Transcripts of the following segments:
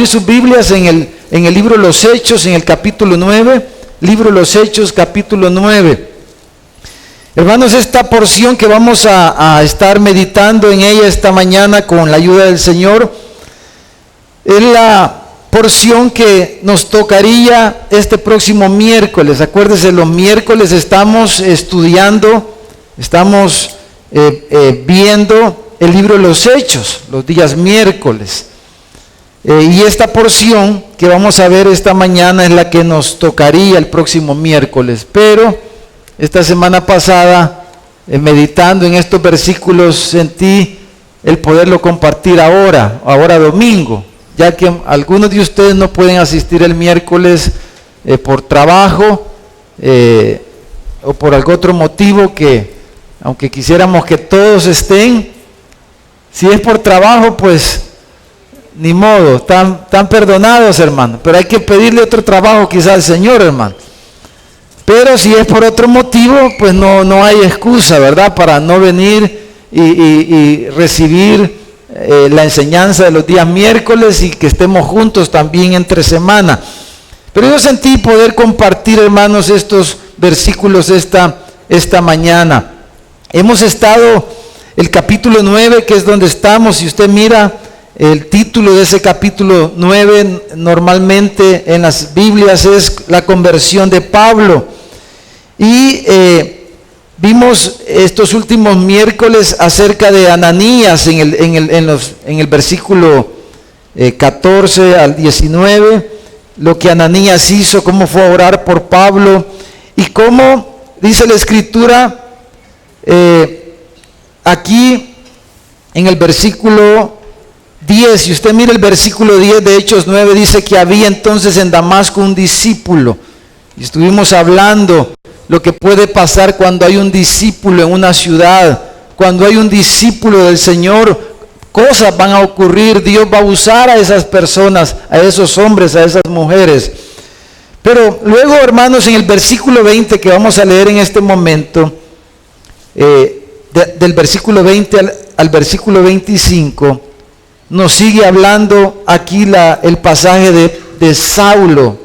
abrir sus Biblias en el libro de los Hechos, en el capítulo 9, libro de los Hechos, capítulo 9. Hermanos, esta porción que vamos a estar meditando en ella esta mañana con la ayuda del Señor, es la porción que nos tocaría este próximo miércoles. Acuérdense, los miércoles estamos estudiando, estamos viendo el libro de los Hechos, los días miércoles. Y esta porción que vamos a ver esta mañana es la que nos tocaría el próximo miércoles. Pero esta semana pasada, meditando en estos versículos, sentí el poderlo compartir ahora domingo, ya que algunos de ustedes no pueden asistir el miércoles por trabajo o por algún otro motivo que, aunque quisiéramos que todos estén, si es por trabajo, pues ni modo, están perdonados, hermano, pero hay que pedirle otro trabajo quizás al Señor, hermano. Pero si es por otro motivo, pues no hay excusa, ¿verdad?, para no venir y recibir la enseñanza de los días miércoles y que estemos juntos también entre semana. Pero yo sentí poder compartir, hermanos, estos versículos esta mañana. Hemos estado el capítulo 9, que es donde estamos. Si usted mira el título de ese capítulo 9, normalmente en las Biblias es la conversión de Pablo. Y vimos estos últimos miércoles acerca de Ananías en el versículo 14 al 19, lo que Ananías hizo, cómo fue a orar por Pablo y cómo dice la Escritura aquí en el versículo 10. Si usted mira el versículo 10 de Hechos 9, dice que había entonces en Damasco un discípulo, y estuvimos hablando lo que puede pasar cuando hay un discípulo en una ciudad. Cuando hay un discípulo del Señor, cosas van a ocurrir. Dios va a usar a esas personas, a esos hombres, a esas mujeres. Pero luego, hermanos, en el versículo 20 que vamos a leer en este momento, del versículo 20 al versículo 25, nos sigue hablando aquí el pasaje de Saulo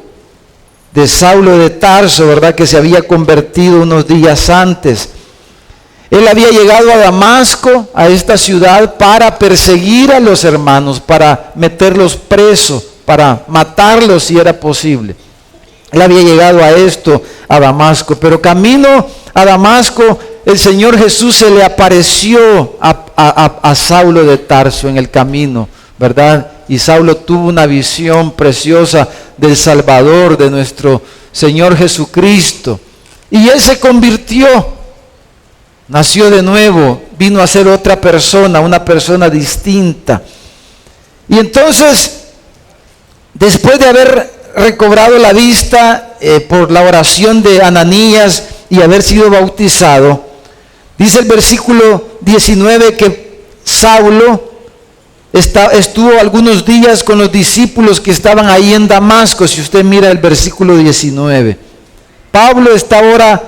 de Tarso, ¿verdad?, que se había convertido unos días antes. Él había llegado a Damasco, a esta ciudad, para perseguir a los hermanos, para meterlos presos, para matarlos si era posible. Él había llegado a Damasco, pero camino a Damasco, el Señor Jesús se le apareció a Saulo de Tarso en el camino, ¿verdad? Y Saulo tuvo una visión preciosa del Salvador, de nuestro Señor Jesucristo. Y él se convirtió, nació de nuevo, vino a ser otra persona, una persona distinta. Y entonces, después de haber recobrado la vista por la oración de Ananías y haber sido bautizado, dice el versículo 19 que Saulo estuvo algunos días con los discípulos que estaban ahí en Damasco. Si usted mira el versículo 19, Pablo está ahora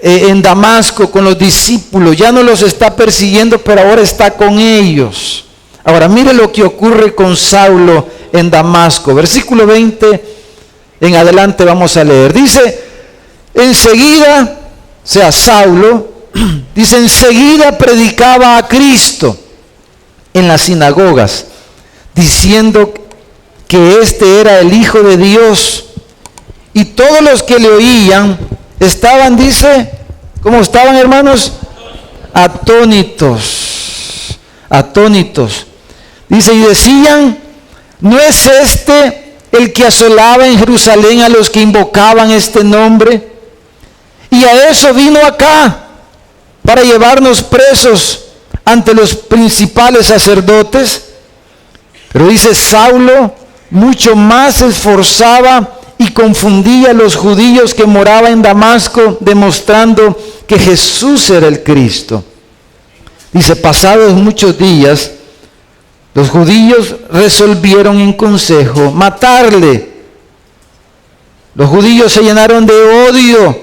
en Damasco con los discípulos, ya no los está persiguiendo, pero ahora está con ellos. Ahora mire lo que ocurre con Saulo en Damasco. Versículo 20 en adelante vamos a leer. Dice, enseguida, o sea, Saulo, dice, enseguida predicaba a Cristo en las sinagogas, diciendo que este era el Hijo de Dios. Y todos los que le oían estaban, dice, ¿cómo estaban, hermanos? Atónitos. Dice, y decían, ¿no es este el que asolaba en Jerusalén a los que invocaban este nombre? Y a eso vino acá, para llevarnos presos ante los principales sacerdotes. Pero dice, Saulo mucho más se esforzaba y confundía a los judíos que moraban en Damasco, demostrando que Jesús era el Cristo. Dice, pasados muchos días, los judíos resolvieron en consejo matarle. Los judíos se llenaron de odio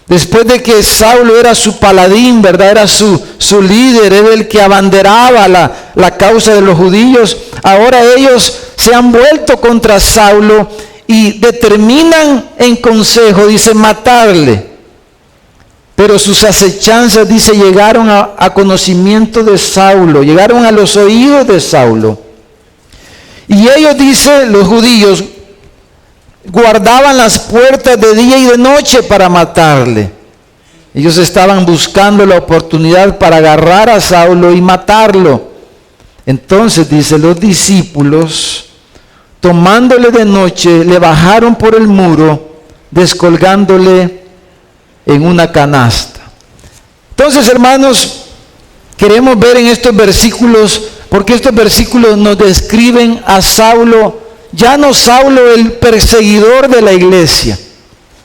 Después de que Saulo era su paladín, ¿verdad? Era su líder, era el que abanderaba la causa de los judíos. Ahora ellos se han vuelto contra Saulo y determinan en consejo, dice, matarle. Pero sus acechanzas, dice, llegaron a conocimiento de Saulo, llegaron a los oídos de Saulo. Y ellos, dice, los judíos, guardaban las puertas de día y de noche para matarle. Ellos estaban buscando la oportunidad para agarrar a Saulo y matarlo. Entonces, dice, los discípulos, tomándole de noche, le bajaron por el muro, descolgándole en una canasta. Entonces, hermanos, queremos ver en estos versículos, porque estos versículos nos describen a Saulo, ya no Saulo el perseguidor de la iglesia,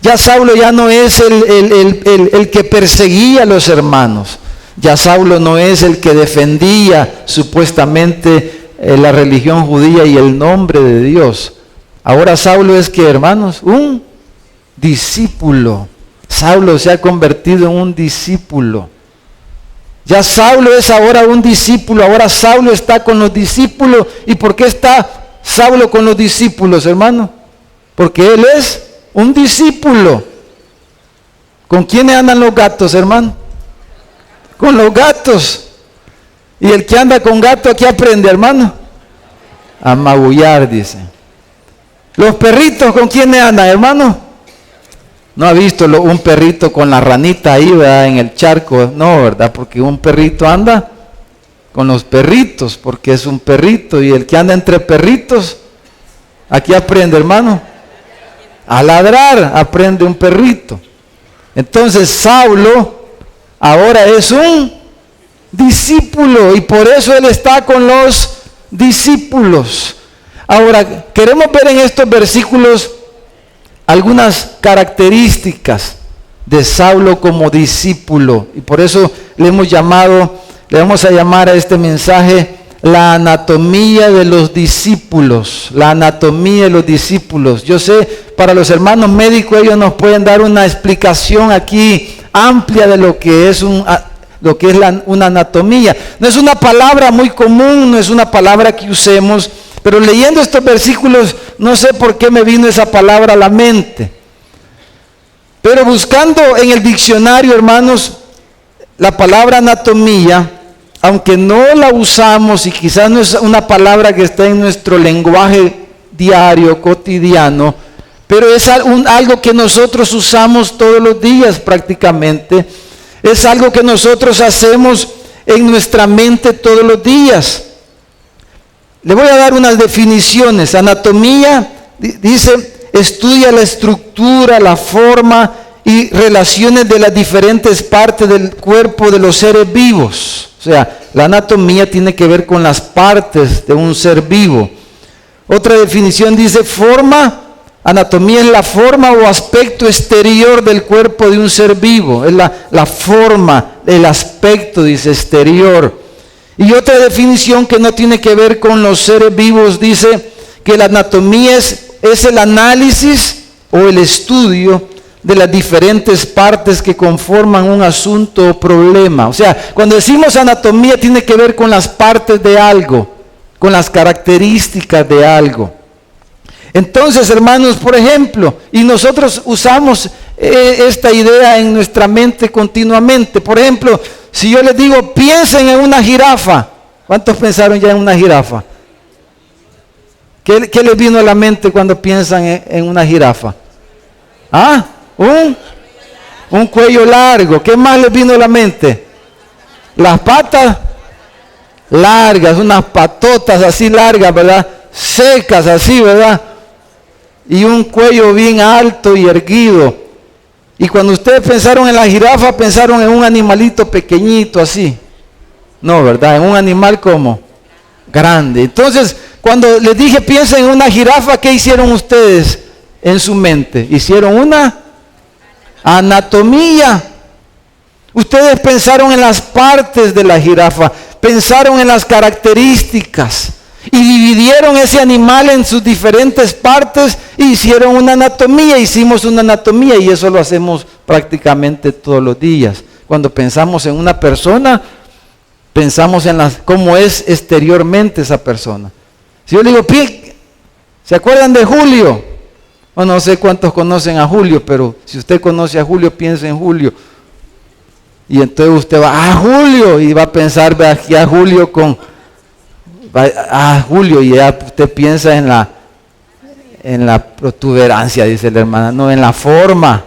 ya Saulo ya no es el que perseguía a los hermanos, ya Saulo no es el que defendía supuestamente la religión judía y el nombre de Dios. Ahora Saulo es que, hermanos, un discípulo. Saulo se ha convertido en un discípulo. Ya Saulo es ahora un discípulo, ahora Saulo está con los discípulos. ¿Y por qué está Saulo con los discípulos, hermano? Porque él es un discípulo. ¿Con quiénes andan los gatos, hermano? Con los gatos. Y el que anda con gato, ¿a qué aprende, hermano? A magullar, dice. Los perritos, ¿con quiénes andan, hermano? ¿No ha visto un perrito con la ranita ahí, ¿verdad? En el charco? No, ¿verdad? Porque un perrito anda con los perritos, porque es un perrito. Y el que anda entre perritos, ¿a qué aprende, hermano? A ladrar, aprende un perrito. Entonces Saulo ahora es un discípulo y por eso él está con los discípulos. Ahora, queremos ver en estos versículos algunas características de Saulo como discípulo, y por eso le vamos a llamar a este mensaje la anatomía de los discípulos, la anatomía de los discípulos. Yo sé, para los hermanos médicos ellos nos pueden dar una explicación aquí amplia de lo que es una anatomía. No es una palabra muy común, no es una palabra que usemos, pero leyendo estos versículos, no sé por qué me vino esa palabra a la mente. Pero buscando en el diccionario, hermanos, la palabra anatomía, aunque no la usamos y quizás no es una palabra que está en nuestro lenguaje diario, cotidiano, pero es algo que nosotros usamos todos los días prácticamente. Es algo que nosotros hacemos en nuestra mente todos los días. Le voy a dar unas definiciones. Anatomía, dice, estudia la estructura, la forma y relaciones de las diferentes partes del cuerpo de los seres vivos. O sea, la anatomía tiene que ver con las partes de un ser vivo. Otra definición dice, forma. Anatomía es la forma o aspecto exterior del cuerpo de un ser vivo. Es la forma, el aspecto, dice, exterior. Y otra definición que no tiene que ver con los seres vivos, dice que la anatomía es el análisis o el estudio de las diferentes partes que conforman un asunto o problema. O sea, cuando decimos anatomía tiene que ver con las partes de algo, con las características de algo. Entonces, hermanos, por ejemplo, y nosotros usamos esta idea en nuestra mente continuamente. Por ejemplo, si yo les digo, piensen en una jirafa. ¿Cuántos pensaron ya en una jirafa? ¿Qué les vino a la mente cuando piensan en una jirafa? ¿Ah? Un cuello largo. ¿Qué más les vino a la mente? Las patas largas, unas patotas así largas, ¿verdad? Secas así, ¿verdad? Y un cuello bien alto y erguido. Y cuando ustedes pensaron en la jirafa, pensaron en un animalito pequeñito así. No, ¿verdad? En un animal como grande. Entonces, cuando les dije piensen en una jirafa, ¿qué hicieron ustedes en su mente? Hicieron una anatomía. Ustedes pensaron en las partes de la jirafa, pensaron en las características y dividieron ese animal en sus diferentes partes e hicieron una anatomía. Hicimos una anatomía y eso lo hacemos prácticamente todos los días. Cuando pensamos en una persona, pensamos en cómo es exteriormente esa persona. Si yo le digo, ¿se acuerdan de Julio? O no sé cuántos conocen a Julio, pero si usted conoce a Julio, piensa en Julio. Y entonces usted va, Julio, y va a pensar aquí a Julio Julio, y ya usted piensa en la protuberancia, dice la hermana, no, en la forma,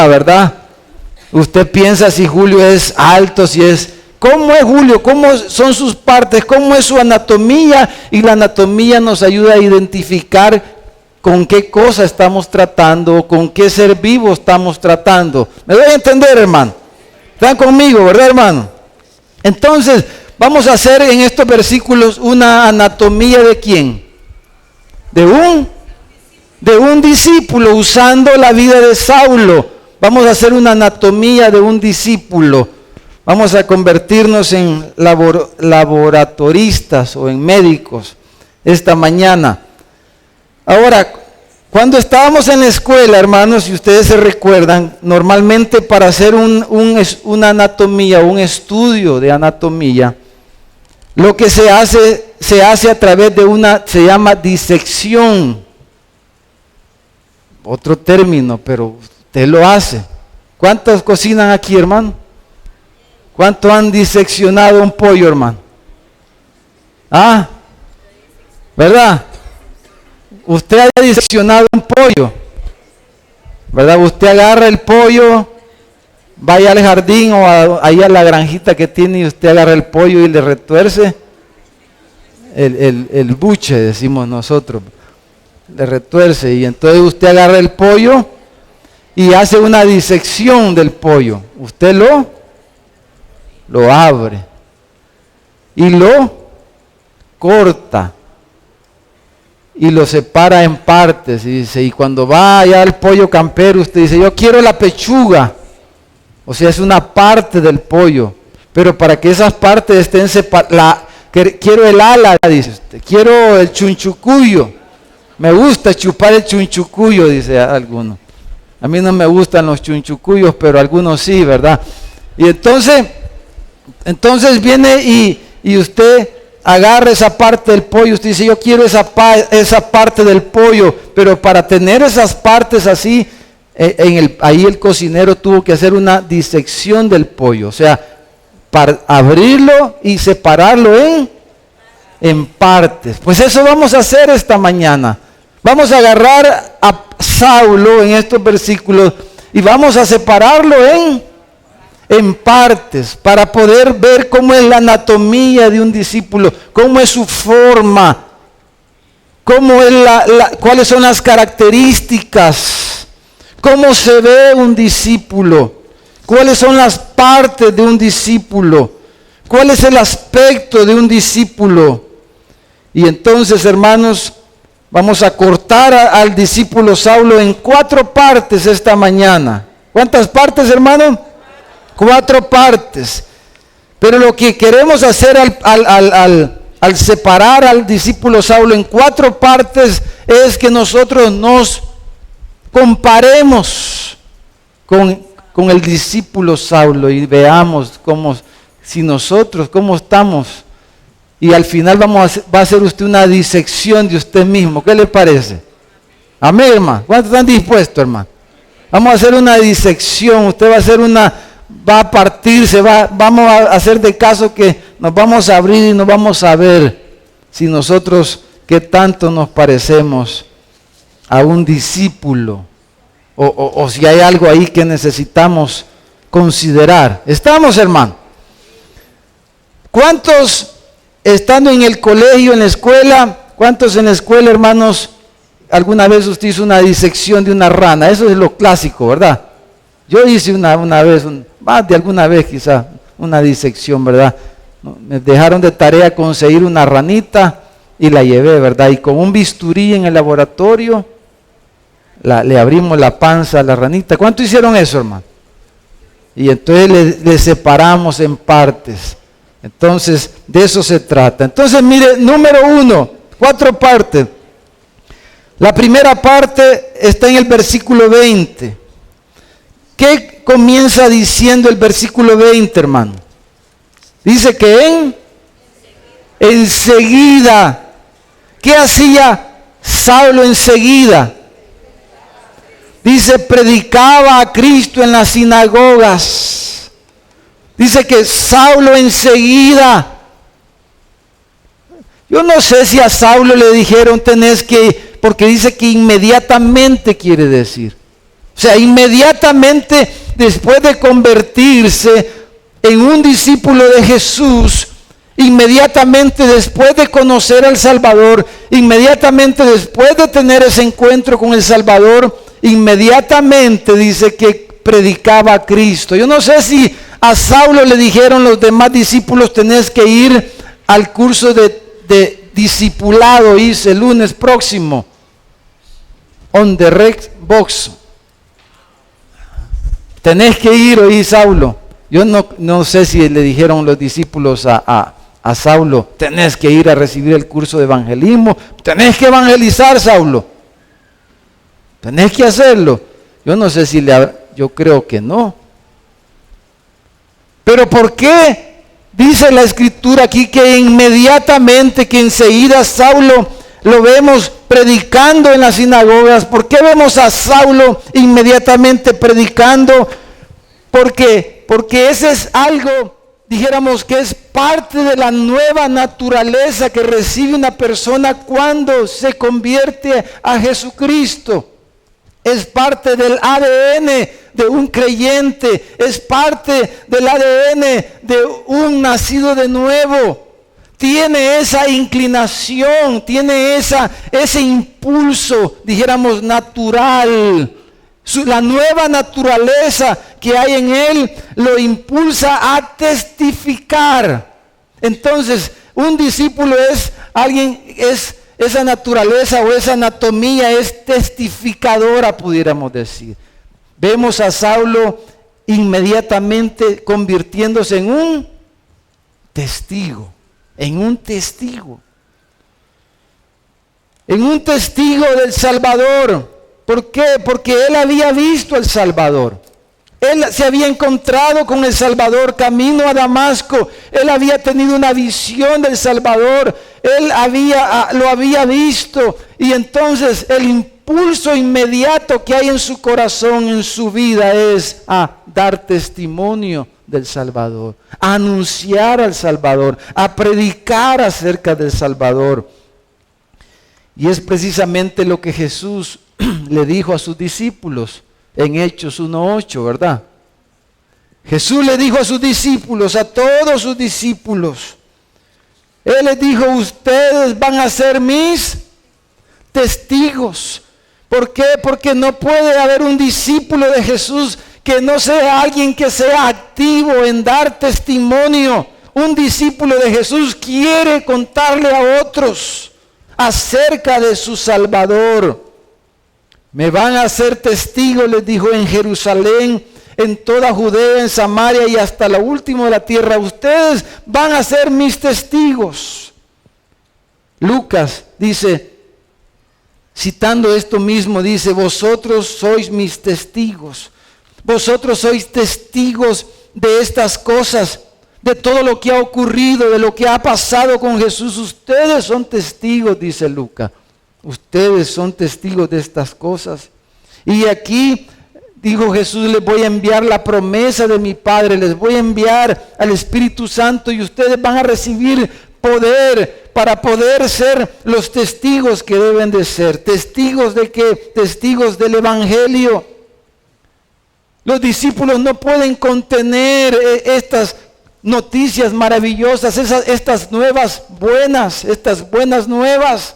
¿verdad? Usted piensa si Julio es alto, ¿cómo es Julio? ¿Cómo son sus partes? ¿Cómo es su anatomía? Y la anatomía nos ayuda a identificar con qué cosa estamos tratando, con qué ser vivo estamos tratando. ¿Me doy a entender, hermano? ¿Están conmigo, verdad, hermano? Entonces, vamos a hacer en estos versículos una anatomía ¿de quién? De un discípulo, usando la vida de Saulo. Vamos a hacer una anatomía de un discípulo. Vamos a convertirnos en laboratoristas o en médicos esta mañana. Ahora, cuando estábamos en la escuela, hermanos, si ustedes se recuerdan, normalmente para hacer una anatomía, un estudio de anatomía, lo que se hace a través de se llama disección. Otro término, pero usted lo hace. ¿Cuántos cocinan aquí, hermano? ¿Cuántos han diseccionado un pollo, hermano? ¿Verdad? Usted ha diseccionado un pollo, ¿verdad? Usted agarra el pollo, vaya al jardín o ahí a la granjita que tiene y usted agarra el pollo y le retuerce el buche, decimos nosotros, le retuerce, y entonces usted agarra el pollo y hace una disección del pollo. Usted lo abre y lo corta y lo separa en partes, y dice, y cuando va allá al pollo campero, usted dice, yo quiero la pechuga, o sea, es una parte del pollo, pero para que esas partes estén separadas, quiero el ala, dice usted, quiero el chunchucuyo, me gusta chupar el chunchucuyo, dice alguno. A mí no me gustan los chunchucuyos, pero algunos sí, ¿verdad? Y entonces viene y usted agarra esa parte del pollo, usted dice, yo quiero esa parte del pollo, pero para tener esas partes así, ahí el cocinero tuvo que hacer una disección del pollo, o sea, para abrirlo y separarlo en partes. Pues eso vamos a hacer esta mañana. Vamos a agarrar a Saulo en estos versículos y vamos a separarlo en partes para poder ver cómo es la anatomía de un discípulo, cómo es su forma, cómo es cuáles son las características, cómo se ve un discípulo, cuáles son las partes de un discípulo, cuál es el aspecto de un discípulo. Y entonces, hermanos, vamos a cortar al discípulo Saulo en 4 partes esta mañana. ¿Cuántas partes, hermano? 4 partes. Pero lo que queremos hacer al separar al discípulo Saulo en 4 partes es que nosotros nos comparemos con el discípulo Saulo y veamos cómo estamos. Y al final va a hacer usted una disección de usted mismo. ¿Qué le parece? Amén, hermano. ¿Cuántos están dispuestos, hermano? Vamos a hacer una disección. Usted va a partirse, vamos a hacer de caso que nos vamos a abrir y nos vamos a ver si nosotros qué tanto nos parecemos a un discípulo o si hay algo ahí que necesitamos considerar. ¿Estamos, hermano? ¿Cuántos estando en el colegio, en la escuela, cuántos en la escuela, hermanos, alguna vez usted hizo una disección de una rana? Eso es lo clásico, ¿verdad? Yo hice una vez, más de alguna vez quizá, una disección, ¿verdad? Me dejaron de tarea conseguir una ranita y la llevé, ¿verdad? Y con un bisturí en el laboratorio, le abrimos la panza a la ranita. ¿Cuánto hicieron eso, hermano? Y entonces le separamos en partes. Entonces, de eso se trata. Entonces, mire, número 1, 4 partes. La primera parte está en el versículo 20. ¿qué comienza diciendo el versículo 20, hermano? Dice que enseguida. ¿Qué hacía Saulo enseguida? Dice, predicaba a Cristo en las sinagogas. Dice que Saulo enseguida. Yo no sé si a Saulo le dijeron tenés que, porque dice que inmediatamente quiere decir. O sea, inmediatamente después de convertirse en un discípulo de Jesús, inmediatamente después de conocer al Salvador, inmediatamente después de tener ese encuentro con el Salvador, inmediatamente dice que predicaba a Cristo. Yo no sé si a Saulo le dijeron los demás discípulos tenés que ir al curso de discipulado, hice el lunes próximo, on the Red Box. Tenés que ir, oí Saulo. Yo no sé si le dijeron los discípulos a Saulo, tenés que ir a recibir el curso de evangelismo, tenés que evangelizar, Saulo. Tenés que hacerlo. Yo no sé si yo creo que no. Pero ¿por qué? Dice la escritura aquí que inmediatamente, que enseguida Saulo lo vemos predicando en las sinagogas. ¿Por qué vemos a Saulo inmediatamente predicando? Porque ese es algo, dijéramos que es parte de la nueva naturaleza que recibe una persona cuando se convierte a Jesucristo. Es parte del ADN de un creyente, es parte del ADN de un nacido de nuevo. Tiene esa inclinación, tiene ese impulso, dijéramos, natural. La nueva naturaleza que hay en él lo impulsa a testificar. Entonces, un discípulo es alguien, esa naturaleza o esa anatomía es testificadora, pudiéramos decir. Vemos a Saulo inmediatamente convirtiéndose en un testigo, en un testigo del Salvador. ¿Por qué? Porque él había visto al Salvador. Él se había encontrado con el Salvador camino a Damasco. Él había tenido una visión del Salvador. Él lo había visto. Y entonces el impulso inmediato que hay en su corazón, en su vida, es a dar testimonio del Salvador, a anunciar al Salvador, a predicar acerca del Salvador. Y es precisamente lo que Jesús le dijo a sus discípulos en Hechos 1:8, ¿verdad? Jesús le dijo a sus discípulos, a todos sus discípulos, Él les dijo, ustedes van a ser mis testigos. ¿Por qué? Porque no puede haber un discípulo de Jesús que no sea alguien que sea activo en dar testimonio. Un discípulo de Jesús quiere contarle a otros acerca de su Salvador. Me van a ser testigos, les dijo, en Jerusalén, en toda Judea, en Samaria y hasta lo último de la tierra. Ustedes van a ser mis testigos. Lucas dice, citando esto mismo, dice, vosotros sois mis testigos. Vosotros sois testigos de estas cosas, de todo lo que ha ocurrido, de lo que ha pasado con Jesús. Ustedes son testigos, dice Lucas. Ustedes son testigos de estas cosas. Y aquí dijo Jesús, les voy a enviar la promesa de mi Padre, les voy a enviar al Espíritu Santo y ustedes van a recibir poder para poder ser los testigos que deben de ser. ¿Testigos de qué? Testigos del Evangelio. Los discípulos no pueden contener estas noticias maravillosas, estas buenas nuevas.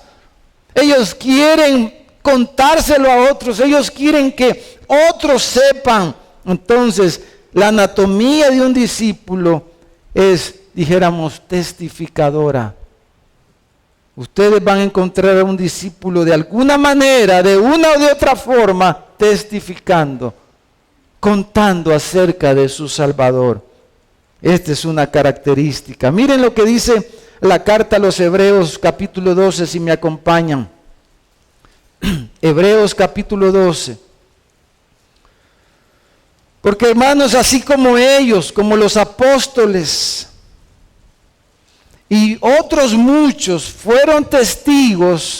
Ellos quieren contárselo a otros, ellos quieren que otros sepan. Entonces, la anatomía de un discípulo es, dijéramos, testificadora. Ustedes van a encontrar a un discípulo de alguna manera, de una o de otra forma, testificando, contando acerca de su Salvador. Esta es una característica. Miren lo que dice la carta a los Hebreos capítulo 12, si me acompañan. Hebreos capítulo 12. Porque hermanos, así como ellos, como los apóstoles y otros muchos fueron testigos,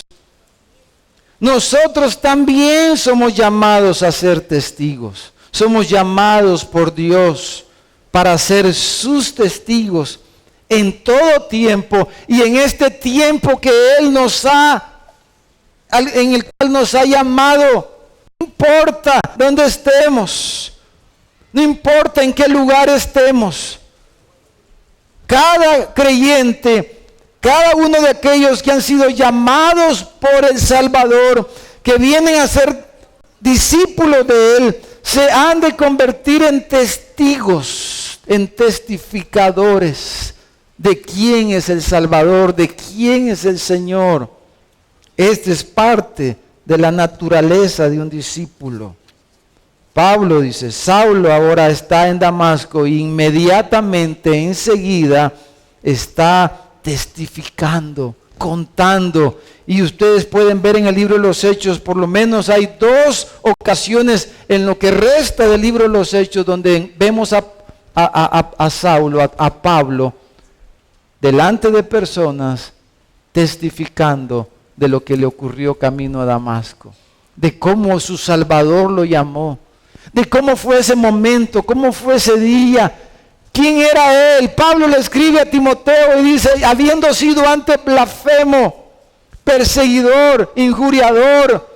nosotros también somos llamados a ser testigos. Somos llamados por Dios para ser sus testigos en todo tiempo y en este tiempo que Él en el cual nos ha llamado. No importa dónde estemos, no importa en qué lugar estemos. Cada creyente, cada uno de aquellos que han sido llamados por el Salvador, que vienen a ser discípulos de Él, se han de convertir en testigos, en testificadores de quién es el Salvador, de quién es el Señor. Esta es parte de la naturaleza de un discípulo. Pablo dice, Saulo ahora está en Damasco e inmediatamente, enseguida, está testificando, contando. Y ustedes pueden ver en el libro de los Hechos, por lo menos hay 2 ocasiones en lo que resta del libro de los Hechos donde vemos a Saulo, a Pablo, delante de personas, testificando de lo que le ocurrió camino a Damasco, de cómo su Salvador lo llamó, de cómo fue ese momento, cómo fue ese día, quién era él. Pablo le escribe a Timoteo y dice, habiendo sido antes blasfemo, perseguidor, injuriador,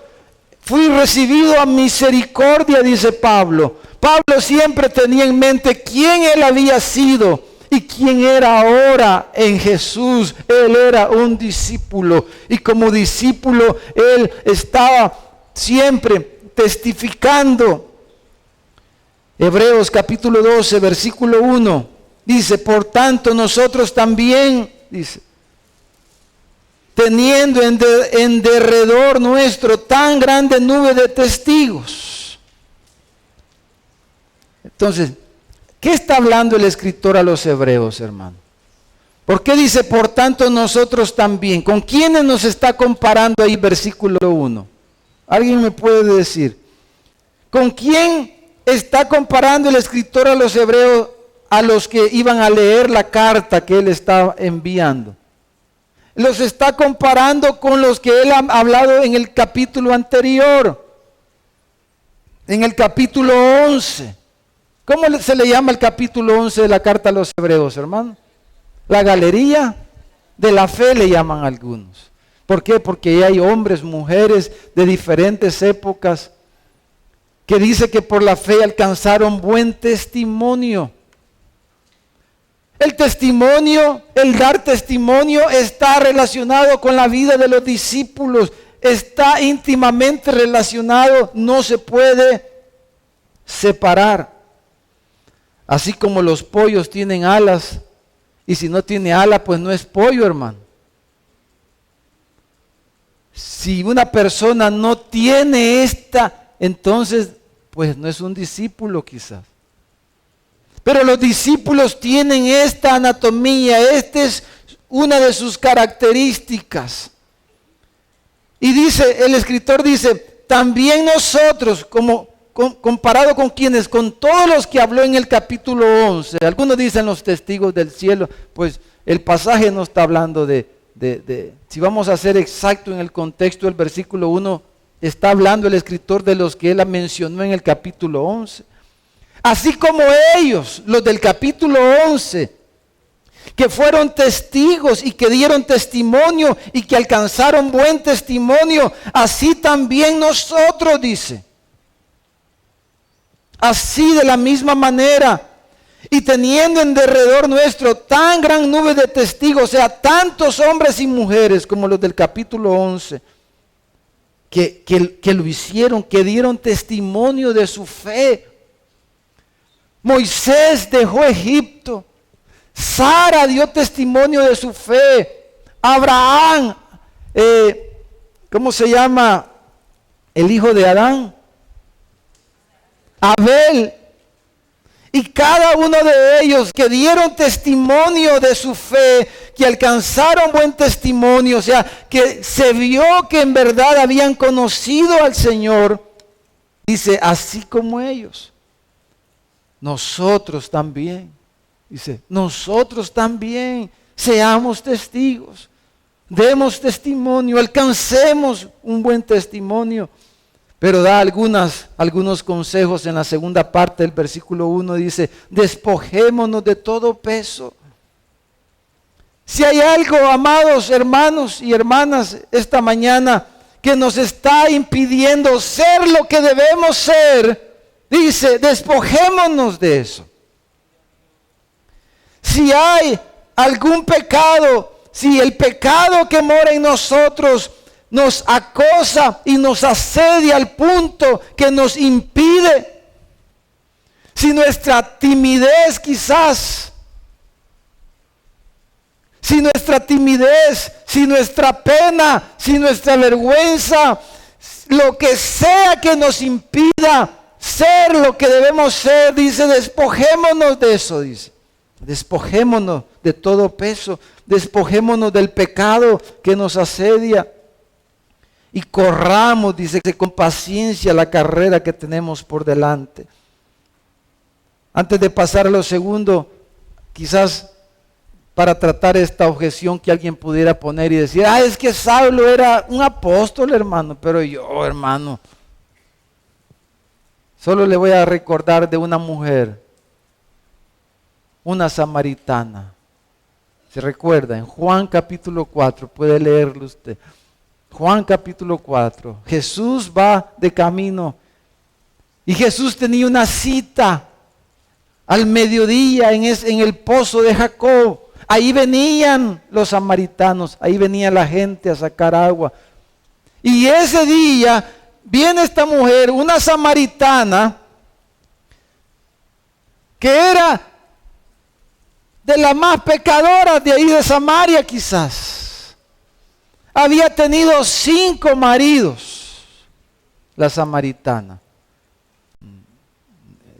fui recibido a misericordia, dice Pablo. Pablo siempre tenía en mente quién él había sido y quién era ahora en Jesús. Él era un discípulo y como discípulo él estaba siempre testificando. Hebreos capítulo 12, versículo 1, dice, por tanto nosotros también, dice, teniendo en derredor nuestro tan grande nube de testigos. Entonces, ¿qué está hablando el escritor a los hebreos, hermano? ¿Por qué dice, por tanto nosotros también? ¿Con quiénes nos está comparando ahí versículo 1? ¿Alguien me puede decir? ¿Con quién está comparando el escritor a los hebreos a los que iban a leer la carta que él estaba enviando? Los está comparando con los que él ha hablado en el capítulo anterior, en el capítulo 11. ¿Cómo se le llama el capítulo 11 de la carta a los hebreos, hermano? La galería de la fe le llaman algunos. ¿Por qué? Porque hay hombres, mujeres de diferentes épocas que dice que por la fe alcanzaron buen testimonio. El testimonio, el dar testimonio está relacionado con la vida de los discípulos, está íntimamente relacionado, no se puede separar. Así como los pollos tienen alas, y si no tiene ala, pues no es pollo, hermano. Si una persona no tiene entonces, pues no es un discípulo quizás. Pero los discípulos tienen esta anatomía, esta es una de sus características. Y dice, el escritor dice, también nosotros, comparado con quienes, con todos los que habló en el capítulo 11, algunos dicen los testigos del cielo, pues el pasaje no está hablando si vamos a ser exacto en el contexto del versículo 1, está hablando el escritor de los que él mencionó en el capítulo 11. Así como ellos, los del capítulo 11, que fueron testigos y que dieron testimonio y que alcanzaron buen testimonio, así también nosotros, dice. Así de la misma manera, y teniendo en derredor nuestro tan gran nube de testigos, o sea, tantos hombres y mujeres como los del capítulo 11, que lo hicieron, que dieron testimonio de su fe. Moisés dejó Egipto, Sara dio testimonio de su fe, Abraham, ¿cómo se llama el hijo de Adán? Abel, y cada uno de ellos que dieron testimonio de su fe, que alcanzaron buen testimonio, o sea, que se vio que en verdad habían conocido al Señor, dice, así como ellos. nosotros también, dice, nosotros también seamos testigos, demos testimonio, alcancemos un buen testimonio. Pero da algunos consejos en la segunda parte del versículo 1, dice, despojémonos de todo peso. Si hay algo, amados hermanos y hermanas, esta mañana que nos está impidiendo ser lo que debemos ser, dice, despojémonos de eso. Si hay algún pecado, si el pecado que mora en nosotros nos acosa y nos asedia al punto que nos impide, si nuestra timidez quizás, si nuestra pena, si nuestra vergüenza, lo que sea que nos impida ser lo que debemos ser, dice, despojémonos de eso, dice. Despojémonos de todo peso, despojémonos del pecado que nos asedia y corramos, dice, con paciencia la carrera que tenemos por delante. Antes de pasar a lo segundo, quizás para tratar esta objeción que alguien pudiera poner y decir, es que Saulo era un apóstol, hermano, pero yo, hermano, solo le voy a recordar de una mujer, una samaritana. ¿Se recuerda? En Juan capítulo 4, puede leerlo usted. Juan capítulo 4, Jesús va de camino y Jesús tenía una cita al mediodía en el pozo de Jacob. Ahí venían los samaritanos, ahí venía la gente a sacar agua. Y ese día viene esta mujer, una samaritana, que era de las más pecadoras de ahí de Samaria quizás. Había tenido 5 maridos, la samaritana.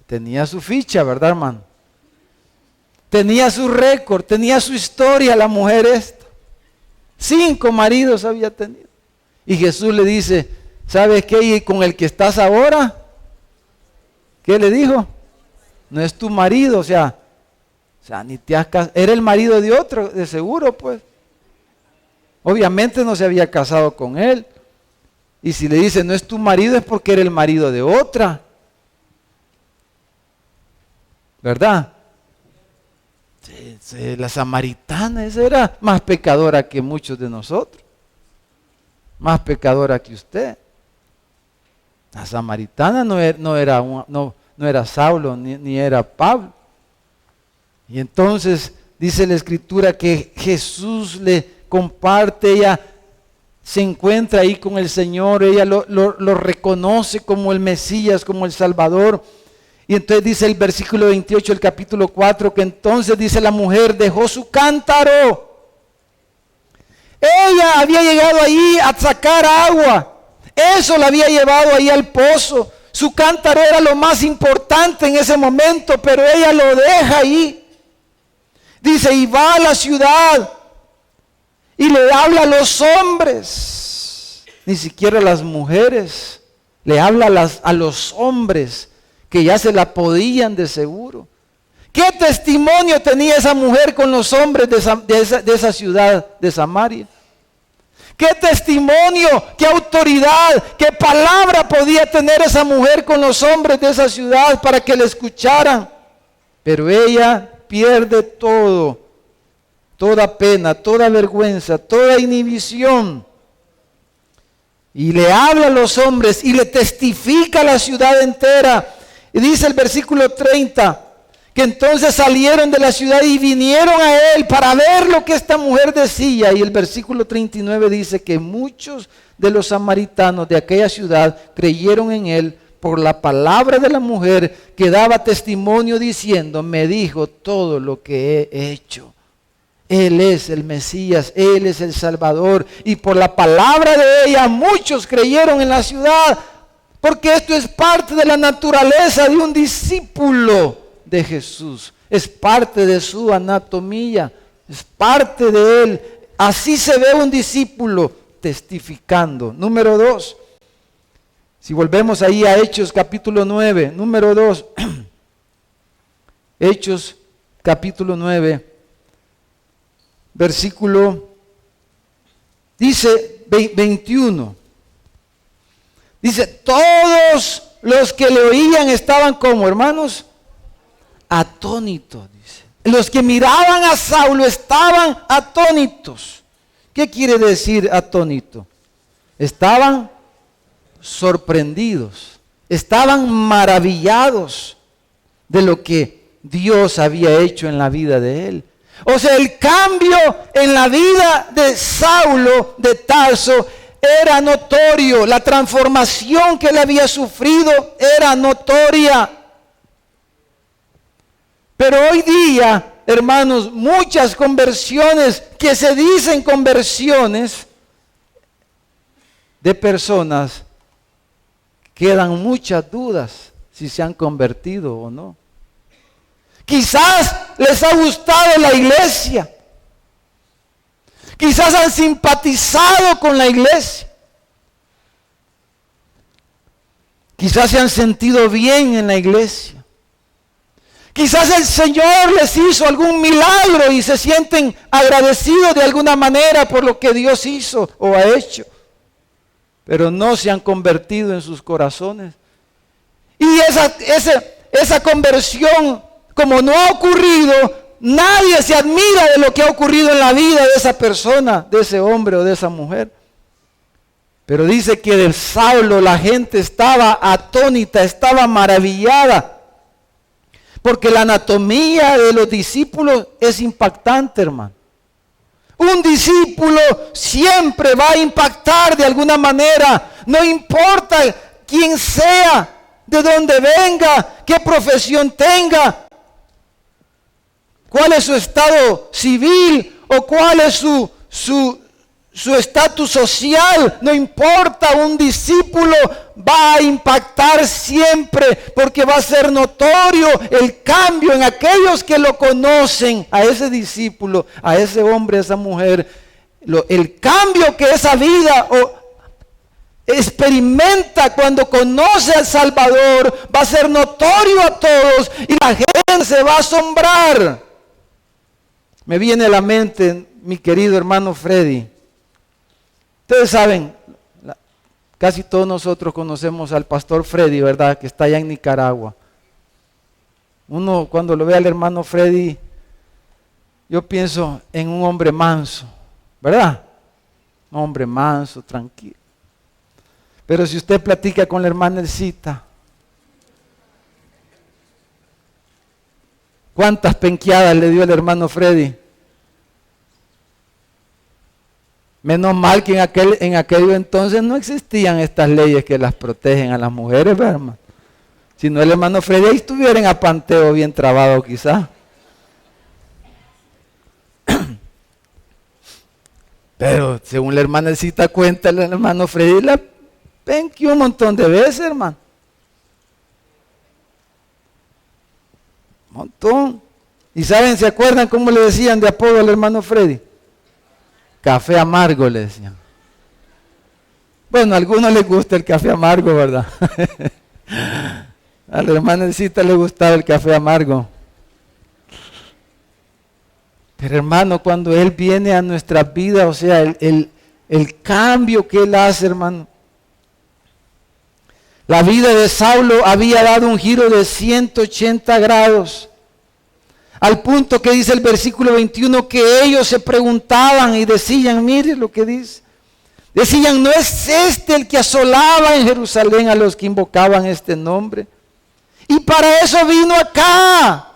Tenía su ficha, ¿verdad, hermano? Tenía su récord, tenía su historia la mujer esta. 5 maridos había tenido. Y Jesús le dice, ¿sabes qué? ¿Y con el que estás ahora? ¿Qué le dijo? No es tu marido, o sea, ni te has casado. Era el marido de otro, de seguro, pues. Obviamente no se había casado con él. Y si le dice, no es tu marido, es porque era el marido de otra. ¿Verdad? La samaritana, esa era más pecadora que muchos de nosotros. Más pecadora que usted. La samaritana no era Saulo, ni era Pablo. Y entonces dice la Escritura que Jesús le comparte, ella se encuentra ahí con el Señor, ella lo reconoce como el Mesías, como el Salvador. Y entonces dice el versículo 28 del capítulo 4, que entonces dice la mujer, dejó su cántaro. Ella había llegado ahí a sacar agua, eso la había llevado ahí al pozo. Su cántaro era lo más importante en ese momento, pero ella lo deja ahí. Dice, y va a la ciudad y le habla a los hombres, ni siquiera a las mujeres, le habla a los hombres que ya se la podían de seguro. ¿Qué testimonio tenía esa mujer con los hombres de esa ciudad de Samaria? ¿Qué testimonio, qué autoridad, qué palabra podía tener esa mujer con los hombres de esa ciudad para que le escucharan? Pero ella pierde todo, toda pena, toda vergüenza, toda inhibición. Y le habla a los hombres y le testifica a la ciudad entera. Y dice el versículo 30, que entonces salieron de la ciudad y vinieron a él para ver lo que esta mujer decía. Y el versículo 39 dice que muchos de los samaritanos de aquella ciudad creyeron en él por la palabra de la mujer, que daba testimonio diciendo, me dijo todo lo que he hecho. Él es el Mesías, Él es el Salvador. Y por la palabra de ella muchos creyeron en la ciudad, porque esto es parte de la naturaleza de un discípulo de Jesús. Es parte de su anatomía, es parte de Él. Así se ve un discípulo testificando. Número 2. Si volvemos ahí a Hechos capítulo 9, número 2. Hechos capítulo 9, versículo, dice 21. Dice, todos los que le oían estaban como, hermanos, atónitos, dice. Los que miraban a Saulo estaban atónitos. ¿Qué quiere decir atónito? Estaban sorprendidos, estaban maravillados de lo que Dios había hecho en la vida de él. O sea, el cambio en la vida de Saulo de Tarso era notorio, la transformación que él había sufrido era notoria. Pero hoy día, hermanos, muchas conversiones que se dicen conversiones de personas, quedan muchas dudas si se han convertido o no. Quizás les ha gustado la iglesia. Quizás han simpatizado con la iglesia. Quizás se han sentido bien en la iglesia. Quizás el Señor les hizo algún milagro y se sienten agradecidos de alguna manera por lo que Dios hizo o ha hecho. Pero no se han convertido en sus corazones. Y esa conversión, como no ha ocurrido, nadie se admira de lo que ha ocurrido en la vida de esa persona, de ese hombre o de esa mujer. Pero dice que de Saulo la gente estaba atónita, estaba maravillada. Porque la anatomía de los discípulos es impactante, hermano. Un discípulo siempre va a impactar de alguna manera. No importa quién sea, de dónde venga, qué profesión tenga, cuál es su estado civil o cuál es su estatus social. No importa, un discípulo va a impactar siempre porque va a ser notorio el cambio en aquellos que lo conocen, a ese discípulo, a ese hombre, a esa mujer. El cambio que esa vida experimenta cuando conoce al Salvador va a ser notorio a todos y la gente se va a asombrar. Me viene a la mente mi querido hermano Freddy. Ustedes saben, casi todos nosotros conocemos al pastor Freddy, ¿verdad? Que está allá en Nicaragua. Uno cuando lo ve al hermano Freddy, yo pienso en un hombre manso, ¿verdad? Un hombre manso, tranquilo. Pero si usted platica con la hermana Elcita, ¿cuántas penqueadas le dio el hermano Freddy? Menos mal que en aquel entonces no existían estas leyes que las protegen a las mujeres, ¿verdad, hermano? Si no, el hermano Freddy ahí estuviera en apanteo bien trabado quizás. Pero según la hermana Elcita cuenta, el hermano Freddy la penqueó un montón de veces, hermano. Un montón. ¿Y saben, se acuerdan cómo le decían de apodo al hermano Freddy? Café amargo, le decían. Bueno, a algunos les gusta el café amargo, ¿verdad? A la hermana Elcita le gustaba el café amargo. Pero hermano, cuando Él viene a nuestra vida, o sea, el cambio que Él hace, hermano. La vida de Saulo había dado un giro de 180 grados. Al punto que dice el versículo 21 que ellos se preguntaban y decían, mire lo que dice. Decían, ¿no es este el que asolaba en Jerusalén a los que invocaban este nombre? Y para eso vino acá,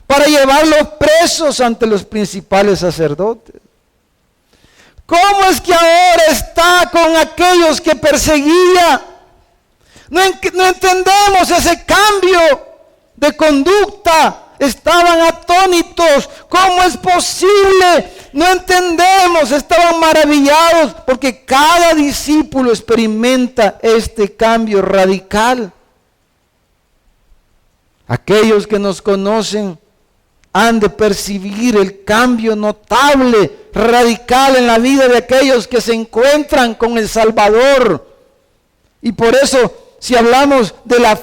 para llevarlos presos ante los principales sacerdotes. ¿Cómo es que ahora está con aquellos que perseguía? No entendemos ese cambio de conducta. Estaban atónitos. ¿Cómo es posible? No entendemos. Estaban maravillados porque cada discípulo experimenta este cambio radical. Aquellos que nos conocen han de percibir el cambio notable, radical en la vida de aquellos que se encuentran con el Salvador. Y por eso, si hablamos de la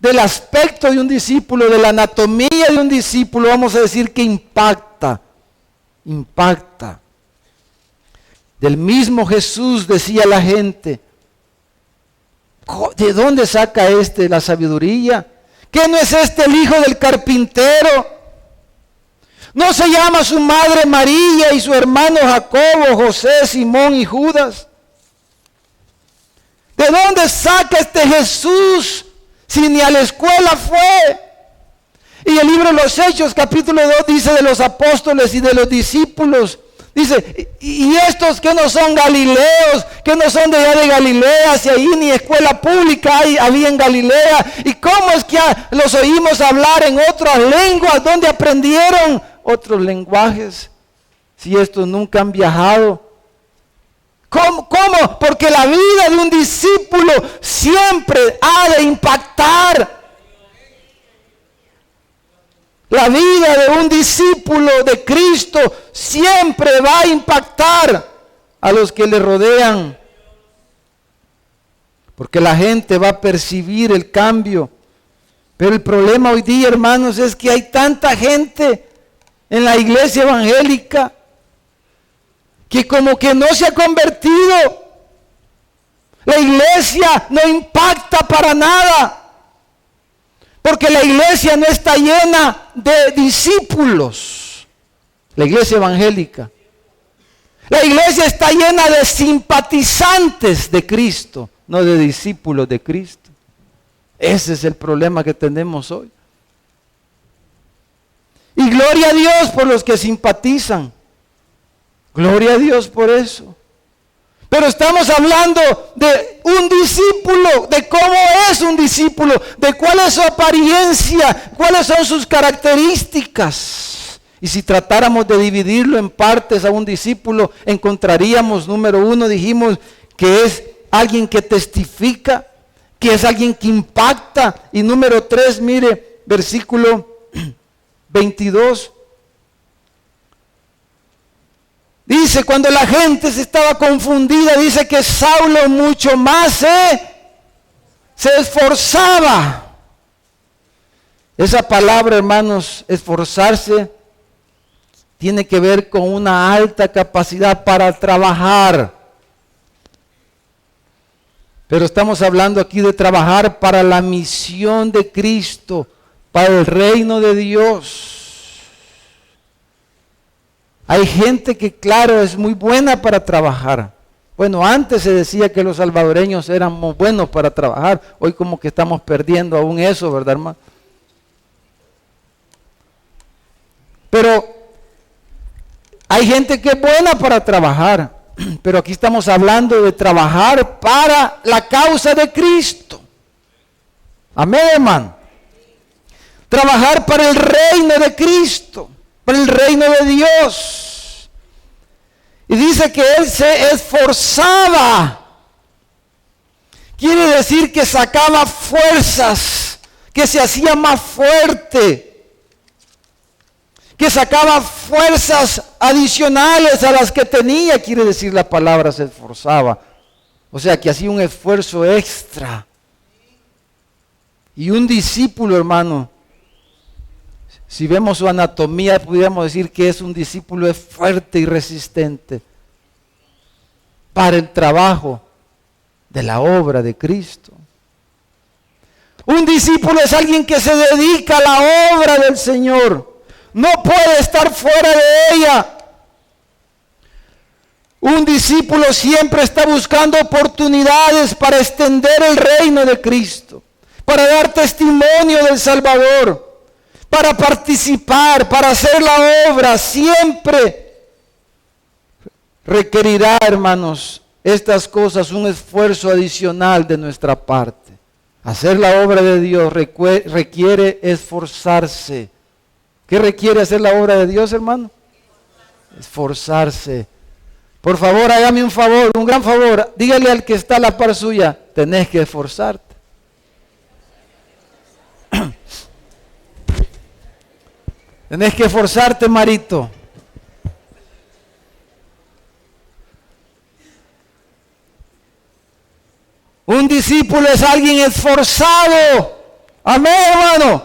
del aspecto de un discípulo, de la anatomía de un discípulo, vamos a decir que impacta. Del mismo Jesús decía la gente, ¿de dónde saca la sabiduría? ¿Qué no es este el hijo del carpintero? ¿No se llama su madre María y su hermano Jacobo, José, Simón y Judas? ¿De dónde saca este Jesús si ni a la escuela fue? Y el libro de los Hechos, capítulo 2, dice de los apóstoles y de los discípulos. Dice, y estos que no son galileos, que no son de allá de Galilea, si ahí ni escuela pública había en Galilea. ¿Y cómo es que los oímos hablar en otras lenguas? ¿Dónde aprendieron otros lenguajes? Si estos nunca han viajado. ¿Cómo? Porque la vida de un discípulo siempre ha de impactar. La vida de un discípulo de Cristo siempre va a impactar a los que le rodean. Porque la gente va a percibir el cambio. Pero el problema hoy día, hermanos, es que hay tanta gente en la iglesia evangélica que como que no se ha convertido. La iglesia no impacta para nada. Porque la iglesia no está llena de discípulos. La iglesia evangélica. La iglesia está llena de simpatizantes de Cristo, no de discípulos de Cristo. Ese es el problema que tenemos hoy. Y gloria a Dios por los que simpatizan. Gloria a Dios por eso. Pero estamos hablando de un discípulo, de cómo es un discípulo, de cuál es su apariencia, cuáles son sus características. Y si tratáramos de dividirlo en partes a un discípulo, encontraríamos, número 1, dijimos, que es alguien que testifica, que es alguien que impacta. Y número 3, mire, versículo 22. Dice, cuando la gente se estaba confundida, dice que Saulo mucho más se esforzaba. Esa palabra, hermanos, esforzarse, tiene que ver con una alta capacidad para trabajar. Pero estamos hablando aquí de trabajar para la misión de Cristo, para el reino de Dios. Hay gente que, claro, es muy buena para trabajar. Bueno, antes se decía que los salvadoreños eran muy buenos para trabajar. Hoy como que estamos perdiendo aún eso, ¿verdad, hermano? Pero hay gente que es buena para trabajar. Pero aquí estamos hablando de trabajar para la causa de Cristo. Amén, hermano. Trabajar para el reino de Cristo, para el reino de Dios. Y dice que él se esforzaba. Quiere decir que sacaba fuerzas, que se hacía más fuerte, que sacaba fuerzas adicionales a las que tenía. Quiere decir la palabra se esforzaba. O sea que hacía un esfuerzo extra. Y un discípulo, hermano, si vemos su anatomía, pudiéramos decir que es un discípulo es fuerte y resistente para el trabajo de la obra de Cristo. Un discípulo es alguien que se dedica a la obra del Señor. No puede estar fuera de ella. Un discípulo siempre está buscando oportunidades para extender el reino de Cristo, para dar testimonio del Salvador, para participar, para hacer la obra. Siempre requerirá, hermanos, estas cosas, un esfuerzo adicional de nuestra parte. Hacer la obra de Dios requiere esforzarse. ¿Qué requiere hacer la obra de Dios, hermano? Esforzarse. Por favor, hágame un favor, un gran favor. Dígale al que está a la par suya, tenés que esforzarte. Tenés que esforzarte, marito. Un discípulo es alguien esforzado Amén, hermano.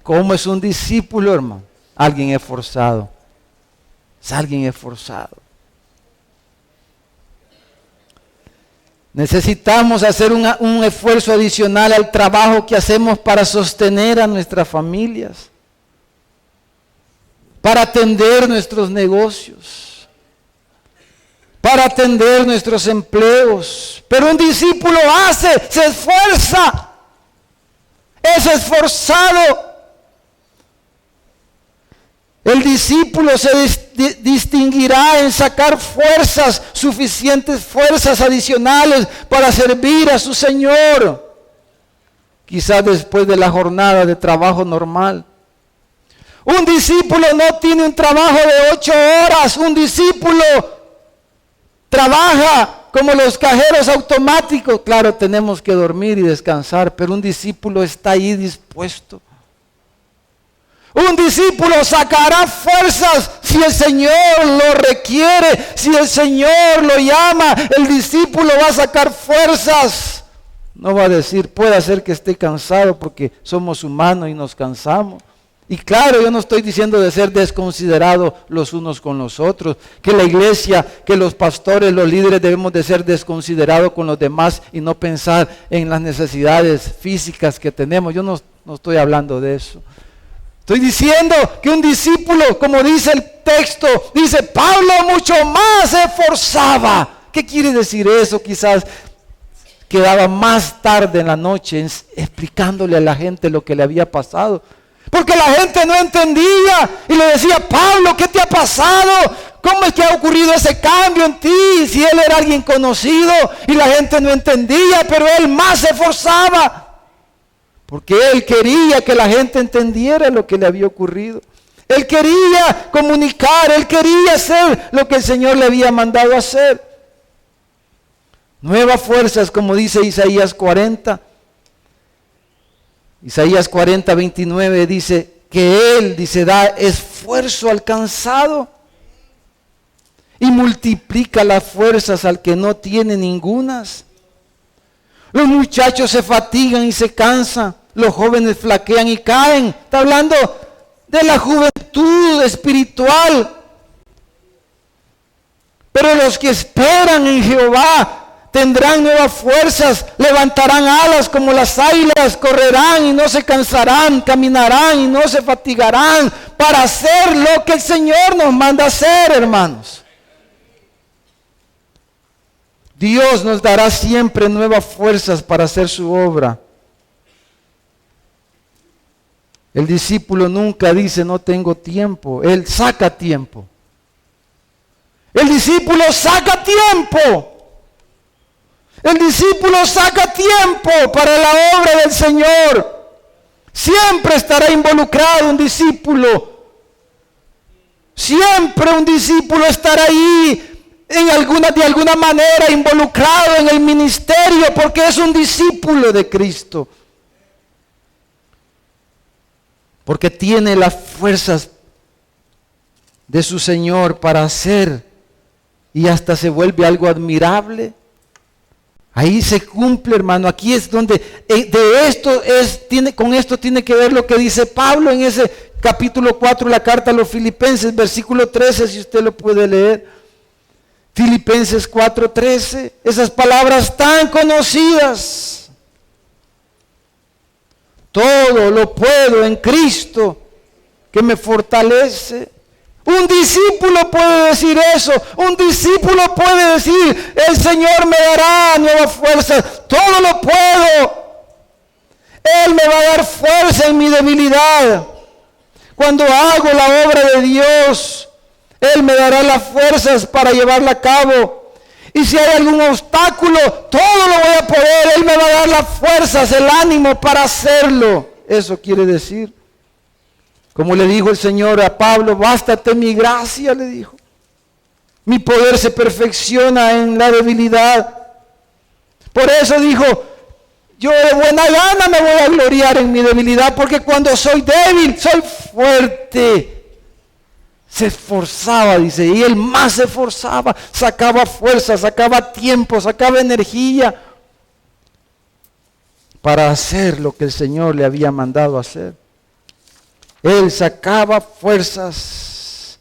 ¿Cómo es un discípulo, hermano? Alguien esforzado. Es alguien esforzado. Necesitamos hacer un esfuerzo adicional al trabajo que hacemos para sostener a nuestras familias, para atender nuestros negocios, para atender nuestros empleos. Pero un discípulo se esfuerza, es esforzado. El discípulo se distinguirá en sacar fuerzas, suficientes fuerzas adicionales para servir a su Señor. Quizás después de la jornada de trabajo normal. Un discípulo no tiene un trabajo de 8 horas. Un discípulo trabaja como los cajeros automáticos. Claro, tenemos que dormir y descansar, pero un discípulo está ahí dispuesto. Un discípulo sacará fuerzas si el Señor lo requiere, si el Señor lo llama. El discípulo va a sacar fuerzas. No va a decir, puede ser que esté cansado porque somos humanos y nos cansamos. Y claro, yo no estoy diciendo de ser desconsiderados los unos con los otros, que la iglesia, que los pastores, los líderes debemos de ser desconsiderados con los demás y no pensar en las necesidades físicas que tenemos. Yo no estoy hablando de eso. Estoy diciendo que un discípulo, como dice el texto, dice, Pablo mucho más se esforzaba. ¿Qué quiere decir eso? Quizás quedaba más tarde en la noche explicándole a la gente lo que le había pasado. Porque la gente no entendía y le decía, Pablo, ¿qué te ha pasado? ¿Cómo es que ha ocurrido ese cambio en ti? Si él era alguien conocido y la gente no entendía, pero él más se esforzaba. Porque él quería que la gente entendiera lo que le había ocurrido. Él quería comunicar, él quería hacer lo que el Señor le había mandado hacer. Nuevas fuerzas, como dice Isaías 40. Isaías 40, 29 dice que él, da esfuerzo al cansado y multiplica las fuerzas al que no tiene ningunas. Los muchachos se fatigan y se cansan, los jóvenes flaquean y caen. Está hablando de la juventud espiritual. Pero los que esperan en Jehová tendrán nuevas fuerzas, levantarán alas como las águilas, correrán y no se cansarán, caminarán y no se fatigarán para hacer lo que el Señor nos manda hacer, hermanos. Dios nos dará siempre nuevas fuerzas para hacer su obra. El discípulo nunca dice no tengo tiempo, él saca tiempo. El discípulo saca tiempo. El discípulo saca tiempo para la obra del Señor. Siempre estará involucrado un discípulo. Siempre un discípulo estará ahí de alguna manera involucrado en el ministerio porque es un discípulo de Cristo. Porque tiene las fuerzas de su Señor para hacer y hasta se vuelve algo admirable. Ahí se cumple, hermano. Aquí es donde con esto tiene que ver lo que dice Pablo en ese capítulo 4, la carta a los Filipenses, versículo 13, si usted lo puede leer. Filipenses 4:13, esas palabras tan conocidas. Todo lo puedo en Cristo que me fortalece. Un discípulo puede decir eso. Un discípulo puede decir, el Señor me dará nuevas fuerzas. Todo lo puedo. Él me va a dar fuerza en mi debilidad. Cuando hago la obra de Dios, Él me dará las fuerzas para llevarla a cabo. Y si hay algún obstáculo, todo lo voy a poder. Él me va a dar las fuerzas, el ánimo para hacerlo. Eso quiere decir. Como le dijo el Señor a Pablo, bástate mi gracia, le dijo. Mi poder se perfecciona en la debilidad. Por eso dijo, yo de buena gana me voy a gloriar en mi debilidad, porque cuando soy débil, soy fuerte. Se esforzaba, dice, y él más se esforzaba, sacaba fuerza, sacaba tiempo, sacaba energía para hacer lo que el Señor le había mandado hacer. Él sacaba fuerzas.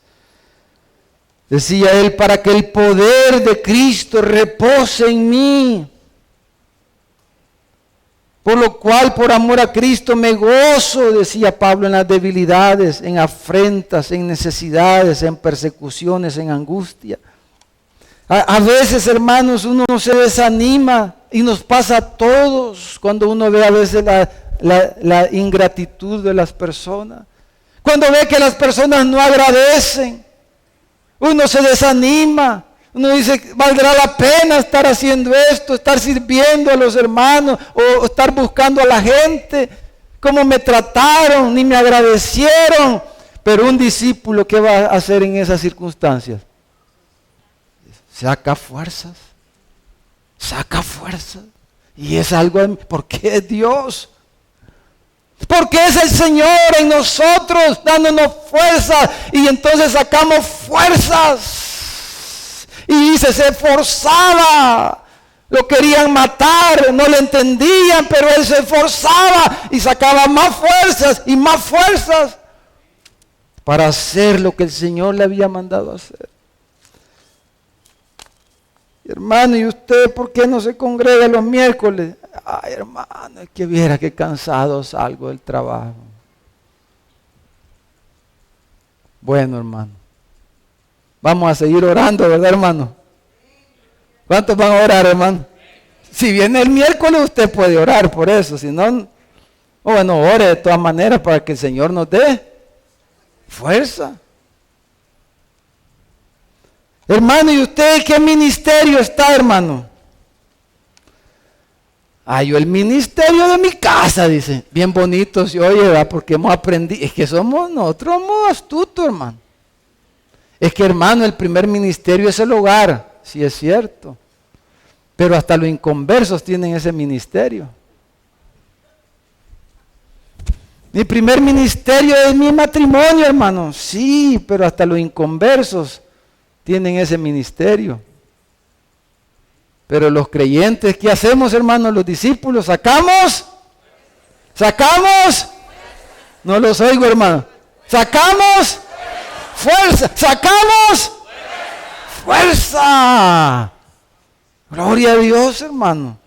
Decía él, para que el poder de Cristo repose en mí. Por lo cual, por amor a Cristo, me gozo, decía Pablo, en las debilidades, en afrentas, en necesidades, en persecuciones, en angustia. A veces, hermanos, uno se desanima y nos pasa a todos cuando uno ve a veces la ingratitud de las personas. Cuando ve que las personas no agradecen, uno se desanima. Uno dice, ¿valdrá la pena estar haciendo esto, estar sirviendo a los hermanos o estar buscando a la gente? ¿Cómo me trataron? Ni me agradecieron. Pero un discípulo, ¿qué va a hacer en esas circunstancias? Saca fuerzas. Saca fuerzas. Y es algo, porque es Dios. Porque es el Señor en nosotros dándonos fuerzas. Y entonces sacamos fuerzas. Y dice, se esforzaba. Lo querían matar, no le entendían, pero él se esforzaba y sacaba más fuerzas y más fuerzas para hacer lo que el Señor le había mandado hacer. Hermano, ¿y usted por qué no se congrega los miércoles? Ay, hermano, es que viera qué cansado salgo del trabajo. Bueno, hermano, vamos a seguir orando, ¿verdad, hermano? ¿Cuántos van a orar, hermano? Si viene el miércoles, usted puede orar por eso. Si no, bueno, ore de todas maneras para que el Señor nos dé fuerza. Hermano, ¿y usted qué ministerio está, hermano? Yo el ministerio de mi casa, dice. Bien bonito se oye, ¿verdad? Porque hemos aprendido. Es que nosotros somos astutos, hermano. Es que, hermano, el primer ministerio es el hogar. Sí, es cierto. Pero hasta los inconversos tienen ese ministerio. Mi primer ministerio es mi matrimonio, hermano. Sí, pero hasta los inconversos tienen ese ministerio. Pero los creyentes, ¿qué hacemos, hermanos? Los discípulos, ¿sacamos? No los oigo, hermano. ¿Sacamos? Fuerza. ¿Sacamos? Fuerza. Gloria a Dios, hermano.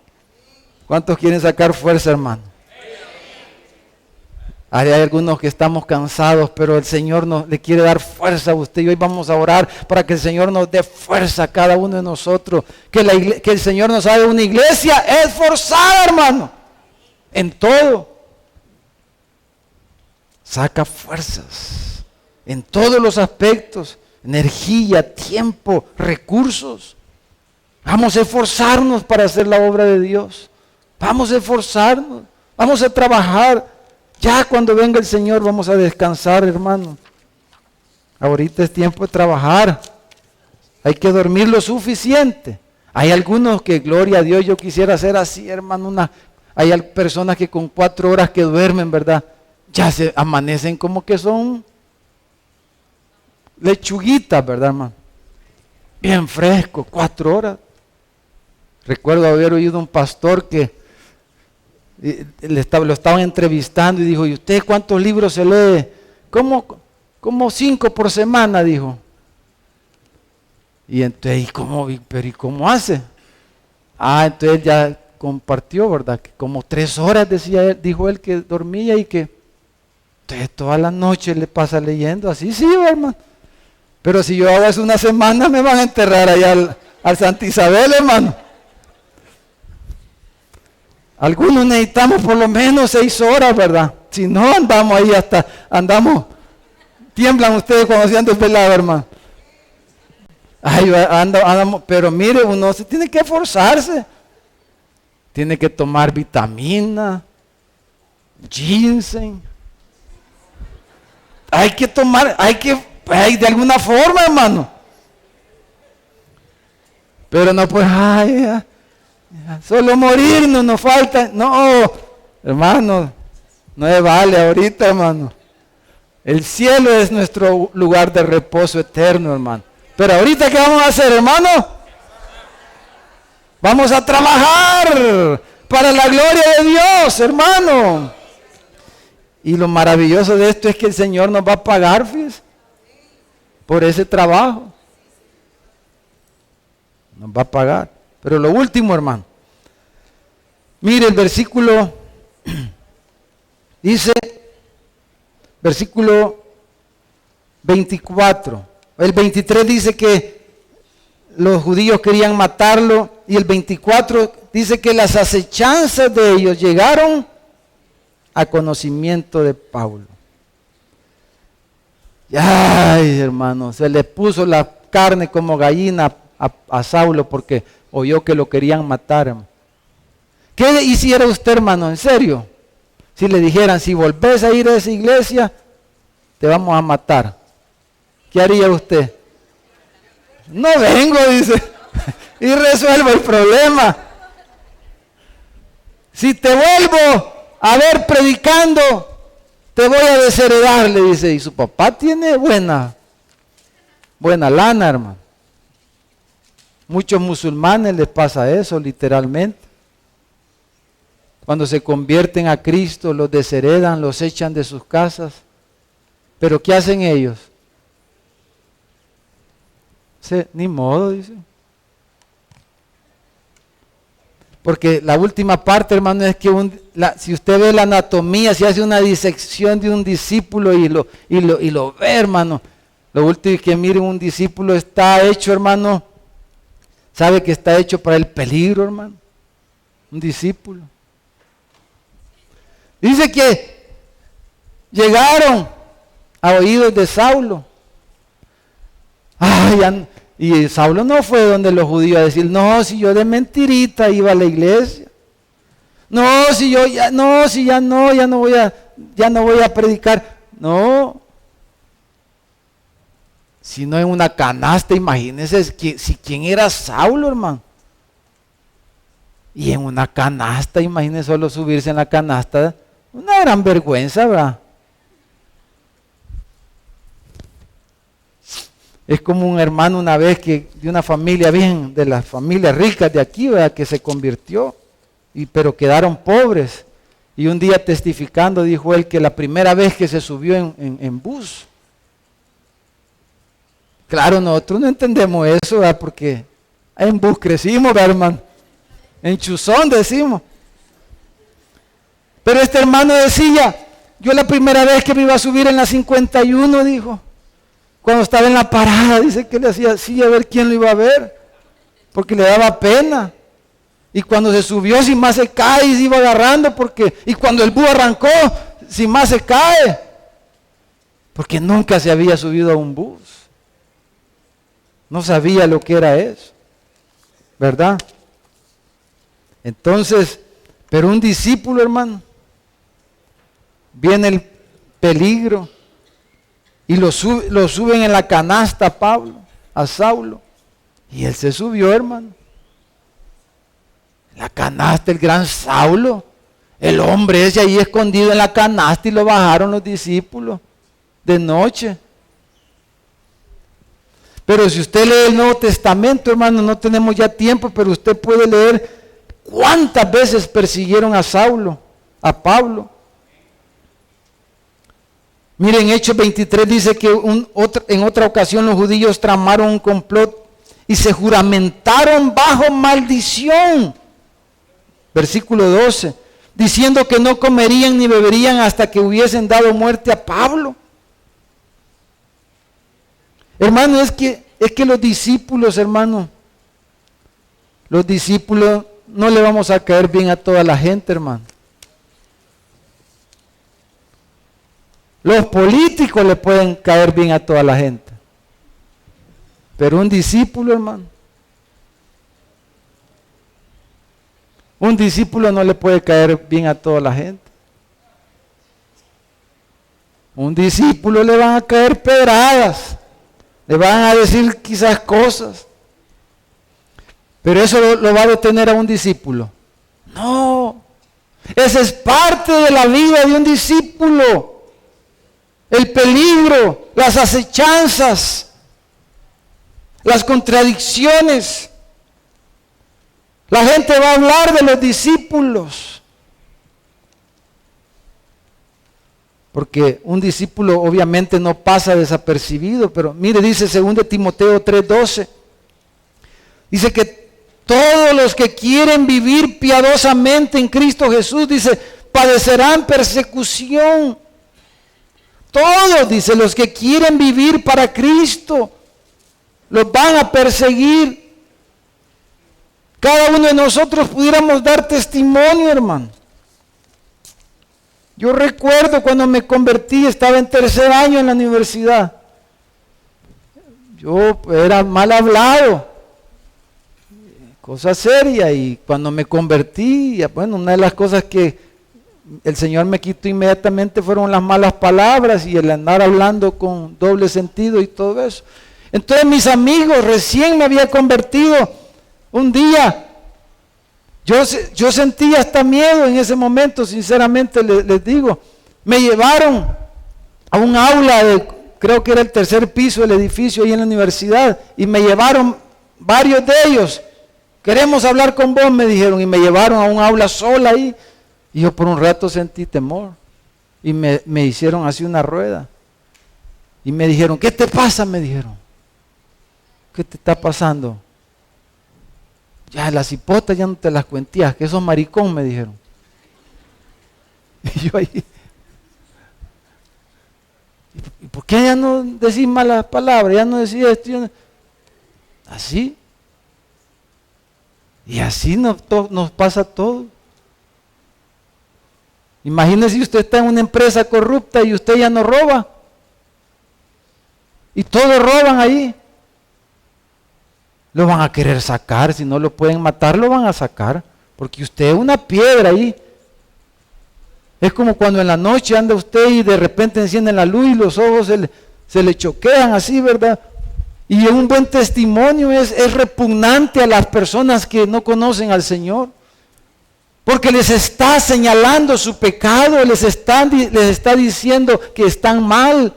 ¿Cuántos quieren sacar fuerza, hermano? Hay algunos que estamos cansados, pero el Señor le quiere dar fuerza a usted. Y hoy vamos a orar para que el Señor nos dé fuerza a cada uno de nosotros. Que el Señor nos haga una iglesia esforzada, hermano. En todo. Saca fuerzas. En todos los aspectos. Energía, tiempo, recursos. Vamos a esforzarnos para hacer la obra de Dios. Vamos a esforzarnos. Vamos a trabajar. Ya cuando venga el Señor vamos a descansar, hermano. Ahorita es tiempo de trabajar. Hay que dormir lo suficiente. Hay algunos que, gloria a Dios, yo quisiera ser así, hermano. Hay personas que con 4 horas que duermen, ¿verdad? Ya se amanecen como que son lechuguitas, ¿verdad, hermano? Bien fresco, 4 horas. Recuerdo haber oído un pastor que lo estaban entrevistando y dijo, ¿y usted cuántos libros se lee? Como 5 por semana, dijo. Y entonces, ¿y cómo hace? Entonces ya compartió, ¿verdad? Que como 3 horas, dijo él que dormía y que entonces toda la noche le pasa leyendo. Así sí, hermano. Pero si yo hago eso una semana, me van a enterrar allá al Santa Isabel, hermano. Algunos necesitamos por lo menos 6 horas, ¿verdad? Si no, andamos ahí tiemblan ustedes cuando se han desvelado, hermano. Andamos, pero mire, uno se tiene que esforzarse. Tiene que tomar vitamina, ginseng. Hay que de alguna forma, hermano. Pero no, pues, solo morirnos nos falta. No, hermano, no se vale ahorita, hermano. El cielo es nuestro lugar de reposo eterno, hermano. Pero ahorita, ¿qué vamos a hacer, hermano? Vamos a trabajar para la gloria de Dios, hermano. Y lo maravilloso de esto es que el Señor nos va a pagar, fíjese, por ese trabajo. Nos va a pagar. Pero lo último, hermano. Mire el versículo, dice, versículo 24. El 23 dice que los judíos querían matarlo. Y el 24 dice que las acechanzas de ellos llegaron a conocimiento de Pablo. Ay, hermano, se le puso la carne como gallina a Saulo porque oyó que lo querían matar, hermano. ¿Qué hiciera usted, hermano? En serio, si le dijeran, si volvés a ir a esa iglesia, te vamos a matar, ¿qué haría usted? No vengo, dice, y resuelvo el problema. Si te vuelvo a ver predicando, te voy a desheredar, le dice. Y su papá tiene buena lana, hermano. Muchos musulmanes les pasa eso, literalmente. Cuando se convierten a Cristo, los desheredan, los echan de sus casas. Pero ¿qué hacen ellos? Ni modo, dice. Porque la última parte, hermano, es que si usted ve la anatomía, si hace una disección de un discípulo y lo ve, hermano, lo último es que miren, un discípulo está hecho, hermano, sabe que está hecho para el peligro, hermano. Un discípulo. Dice que llegaron a oídos de Saulo. Y Saulo no fue donde los judíos a decir, no, si yo de mentirita iba a la iglesia. No, si ya no voy a predicar. No. Sino en una canasta, imagínense quién era Saulo, hermano. Y en una canasta, imagínense solo subirse en la canasta, una gran vergüenza, ¿verdad? Es como un hermano una vez que de una familia bien, de las familias ricas de aquí, ¿verdad? Que se convirtió, pero quedaron pobres. Y un día testificando dijo él que la primera vez que se subió en bus. Claro, nosotros no entendemos eso, ¿verdad? Porque en bus crecimos, ¿verdad, hermano? En chuzón decimos. Pero este hermano decía, yo la primera vez que me iba a subir en la 51, dijo, cuando estaba en la parada, dice que le hacía así a ver quién lo iba a ver, porque le daba pena. Y cuando se subió, sin más se cae y se iba agarrando, y cuando el bus arrancó, sin más se cae, porque nunca se había subido a un bus. No sabía lo que era eso, ¿verdad? Entonces, pero un discípulo, hermano, viene el peligro y lo suben en la canasta a Saulo, y él se subió, hermano. La canasta, el gran Saulo, el hombre ese ahí escondido en la canasta, y lo bajaron los discípulos de noche. Pero si usted lee el Nuevo Testamento, hermano, no tenemos ya tiempo, pero usted puede leer cuántas veces persiguieron a Pablo. Miren, Hechos 23 dice que en otra ocasión los judíos tramaron un complot y se juramentaron bajo maldición. Versículo 12, diciendo que no comerían ni beberían hasta que hubiesen dado muerte a Pablo. Hermano, es que los discípulos, hermano, los discípulos no le vamos a caer bien a toda la gente, hermano. Los políticos le pueden caer bien a toda la gente, pero un discípulo, hermano, un discípulo no le puede caer bien a toda la gente. Un discípulo le van a caer pedradas, le van a decir quizás cosas, pero eso lo va a detener a un discípulo. No, esa es parte de la vida de un discípulo. El peligro, las acechanzas, las contradicciones. La gente va a hablar de los discípulos. Porque un discípulo obviamente no pasa desapercibido, pero mire, dice 2 Timoteo 3:12. Dice que todos los que quieren vivir piadosamente en Cristo Jesús, dice, padecerán persecución. Todos, dice, los que quieren vivir para Cristo, los van a perseguir. Cada uno de nosotros pudiéramos dar testimonio, hermano. Yo recuerdo cuando me convertí, estaba en tercer año en la universidad. Yo era mal hablado, cosa seria, y cuando me convertí, bueno, una de las cosas que el Señor me quitó inmediatamente fueron las malas palabras y el andar hablando con doble sentido y todo eso. Entonces mis amigos, recién me había convertido, un día, yo sentía hasta miedo en ese momento, sinceramente les digo. Me llevaron a un aula, creo que era el tercer piso del edificio ahí en la universidad, y me llevaron varios de ellos. Queremos hablar con vos, me dijeron, y me llevaron a un aula sola ahí. Y yo por un rato sentí temor, y me hicieron así una rueda, y me dijeron, ¿qué te pasa? Me dijeron, ¿qué te está pasando? Ya las hipotas ya no te las cuentías, que sos maricón, me dijeron. Y yo ahí, ¿y por qué ya no decís malas palabras? Ya no decís esto. Así. Y así nos pasa todo. Imagínese si usted está en una empresa corrupta y usted ya no roba. Y todos roban ahí. Lo van a querer sacar, si no lo pueden matar, lo van a sacar. Porque usted es una piedra ahí. Es como cuando en la noche anda usted y de repente encienden la luz y los ojos se le choquean así, ¿verdad? Y un buen testimonio es repugnante a las personas que no conocen al Señor. Porque les está señalando su pecado, les está diciendo que están mal.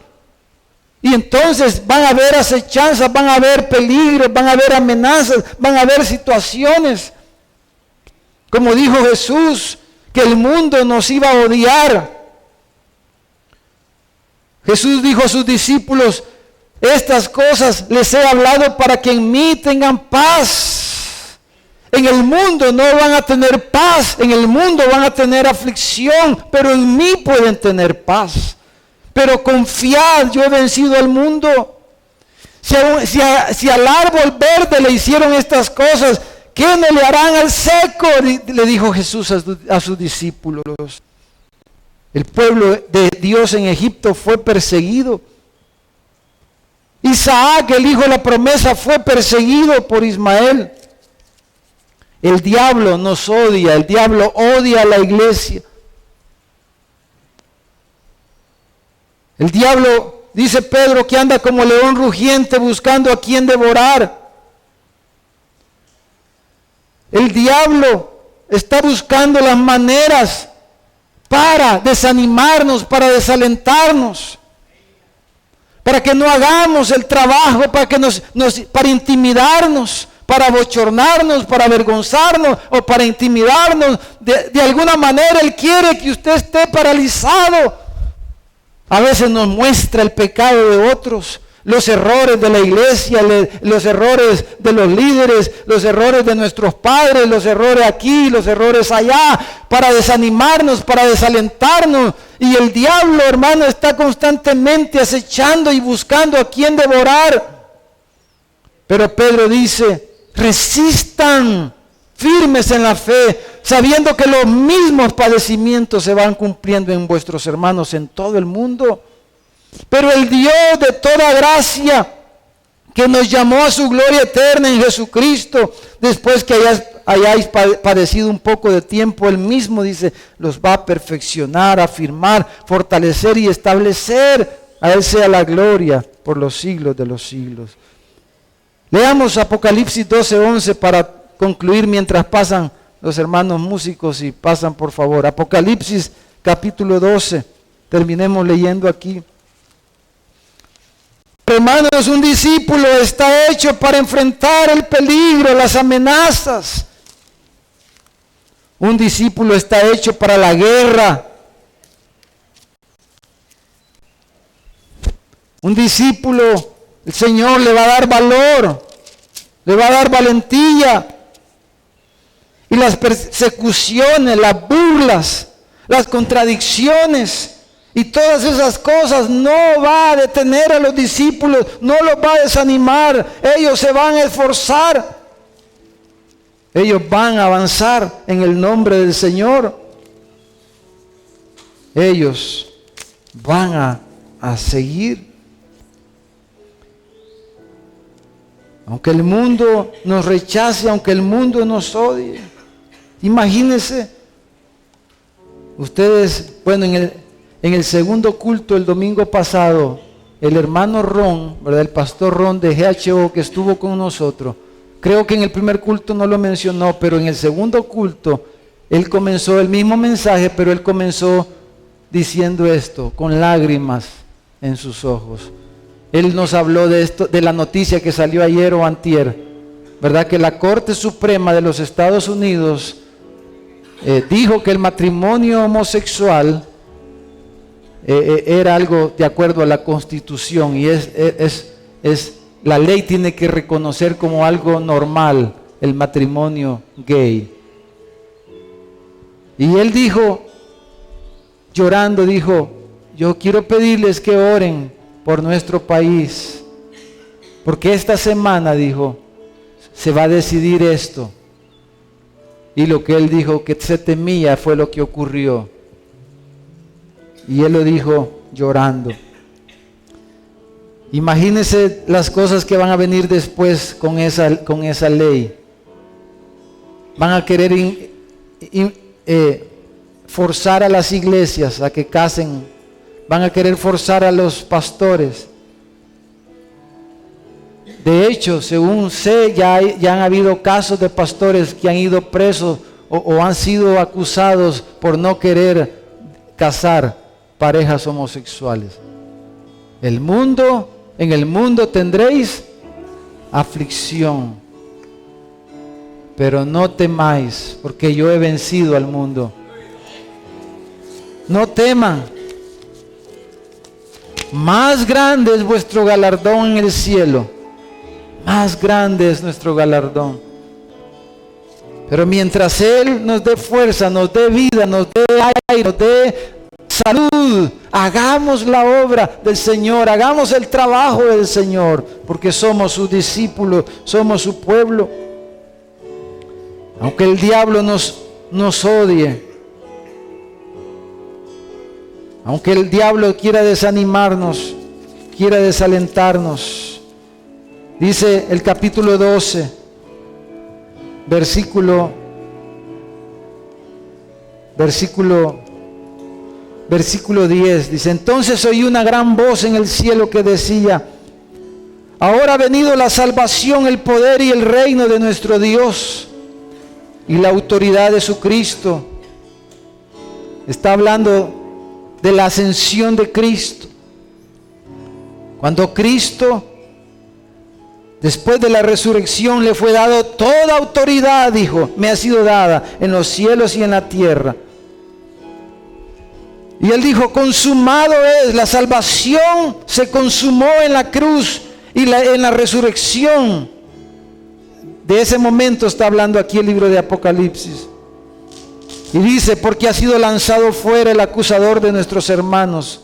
Y entonces van a haber acechanzas, van a haber peligros, van a haber amenazas, van a haber situaciones. Como dijo Jesús, que el mundo nos iba a odiar. Jesús dijo a sus discípulos, estas cosas les he hablado para que en mí tengan paz. En el mundo no van a tener paz, en el mundo van a tener aflicción, pero en mí pueden tener paz. Pero confiad, yo he vencido al mundo. Si al árbol verde le hicieron estas cosas, ¿qué no le harán al seco? Le dijo Jesús a sus discípulos. El pueblo de Dios en Egipto fue perseguido. Isaac, el hijo de la promesa, fue perseguido por Ismael. El diablo nos odia, el diablo odia a la iglesia. El diablo, dice Pedro, que anda como león rugiente buscando a quien devorar. El diablo está buscando las maneras para desanimarnos, para desalentarnos, para que no hagamos el trabajo, para intimidarnos, para abochornarnos, para avergonzarnos o para intimidarnos. De alguna manera Él quiere que usted esté paralizado. A veces nos muestra el pecado de otros, los errores de la iglesia, los errores de los líderes, los errores de nuestros padres, los errores aquí, los errores allá, para desanimarnos, para desalentarnos. Y el diablo, hermano, está constantemente acechando y buscando a quien devorar. Pero Pedro dice, resistan firmes en la fe, sabiendo que los mismos padecimientos se van cumpliendo en vuestros hermanos en todo el mundo. Pero el Dios de toda gracia, que nos llamó a su gloria eterna en Jesucristo, después que hayáis padecido un poco de tiempo, Él mismo, dice, los va a perfeccionar, afirmar, fortalecer y establecer. A Él sea la gloria por los siglos de los siglos. Leamos Apocalipsis 12:11 para concluir mientras pasan los hermanos músicos y pasan, por favor. Apocalipsis capítulo 12. Terminemos leyendo aquí. Hermanos, un discípulo está hecho para enfrentar el peligro, las amenazas. Un discípulo está hecho para la guerra. Un discípulo, el Señor le va a dar valor, le va a dar valentía. Y las persecuciones, las burlas, las contradicciones y todas esas cosas no va a detener a los discípulos, no los va a desanimar. Ellos se van a esforzar. Ellos van a avanzar en el nombre del Señor. Ellos van a seguir. Aunque el mundo nos rechace, aunque el mundo nos odie. Imagínense, ustedes, bueno, en el segundo culto el domingo pasado, el hermano Ron, ¿verdad? El pastor Ron de GHO que estuvo con nosotros, creo que en el primer culto no lo mencionó, pero en el segundo culto, él comenzó el mismo mensaje, pero él comenzó diciendo esto, con lágrimas en sus ojos. Él nos habló de esto, de la noticia que salió ayer o antier, ¿verdad? Que la Corte Suprema de los Estados Unidos dijo que el matrimonio homosexual era algo de acuerdo a la Constitución y la ley tiene que reconocer como algo normal el matrimonio gay. Y él dijo, llorando, dijo, yo quiero pedirles que oren por nuestro país, porque esta semana, dijo, se va a decidir esto. Y lo que él dijo que se temía fue lo que ocurrió. Y él lo dijo llorando. Imagínense las cosas que van a venir después con esa ley. Van a querer forzar a las iglesias a que casen. Van a querer forzar a los pastores. De hecho, según sé, ya han habido casos de pastores que han ido presos o han sido acusados por no querer casar parejas homosexuales. En el mundo tendréis aflicción, pero no temáis, porque yo he vencido al mundo. No teman. Más grande es vuestro galardón en el cielo. Más grande es nuestro galardón. Pero mientras Él nos dé fuerza, nos dé vida, nos dé aire, nos dé salud, hagamos la obra del Señor, hagamos el trabajo del Señor, porque somos sus discípulos, somos su pueblo. Aunque el diablo nos odie, aunque el diablo quiera desanimarnos, quiera desalentarnos, dice el capítulo 12, versículo 10, dice, entonces oí una gran voz en el cielo que decía, ahora ha venido la salvación, el poder y el reino de nuestro Dios y la autoridad de su Cristo. Está hablando de la ascensión de Cristo. Cuando Cristo, después de la resurrección, le fue dado toda autoridad, dijo, me ha sido dada en los cielos y en la tierra. Y él dijo, consumado es, la salvación se consumó en la cruz y en la resurrección. De ese momento está hablando aquí el libro de Apocalipsis. Y dice, porque ha sido lanzado fuera el acusador de nuestros hermanos,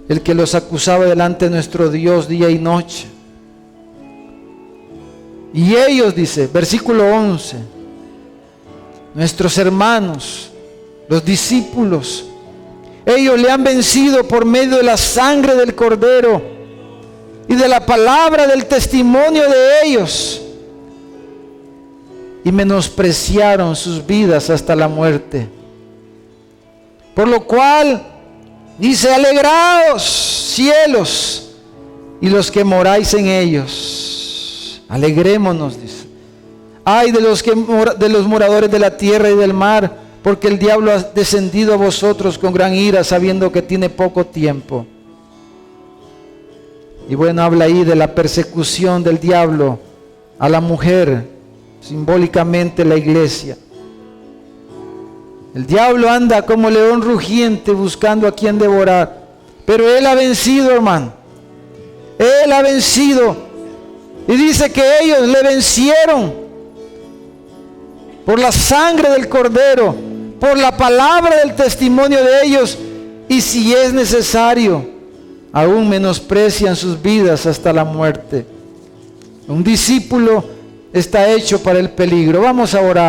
el que los acusaba delante de nuestro Dios día y noche. Y ellos, dice, versículo 11, nuestros hermanos, los discípulos, ellos le han vencido por medio de la sangre del Cordero y de la palabra del testimonio de ellos, y menospreciaron sus vidas hasta la muerte. Por lo cual, dice, alegraos, cielos, y los que moráis en ellos. Alegrémonos, dice. Ay de los moradores de la tierra y del mar, porque el diablo ha descendido a vosotros con gran ira, sabiendo que tiene poco tiempo. Y bueno, habla ahí de la persecución del diablo a la mujer, simbólicamente la iglesia. El diablo anda como león rugiente buscando a quien devorar. Pero Él ha vencido, hermano. Él ha vencido. Y dice que ellos le vencieron por la sangre del Cordero, por la palabra del testimonio de ellos. Y si es necesario, aún menosprecian sus vidas hasta la muerte. Un discípulo está hecho para el peligro. Vamos a orar.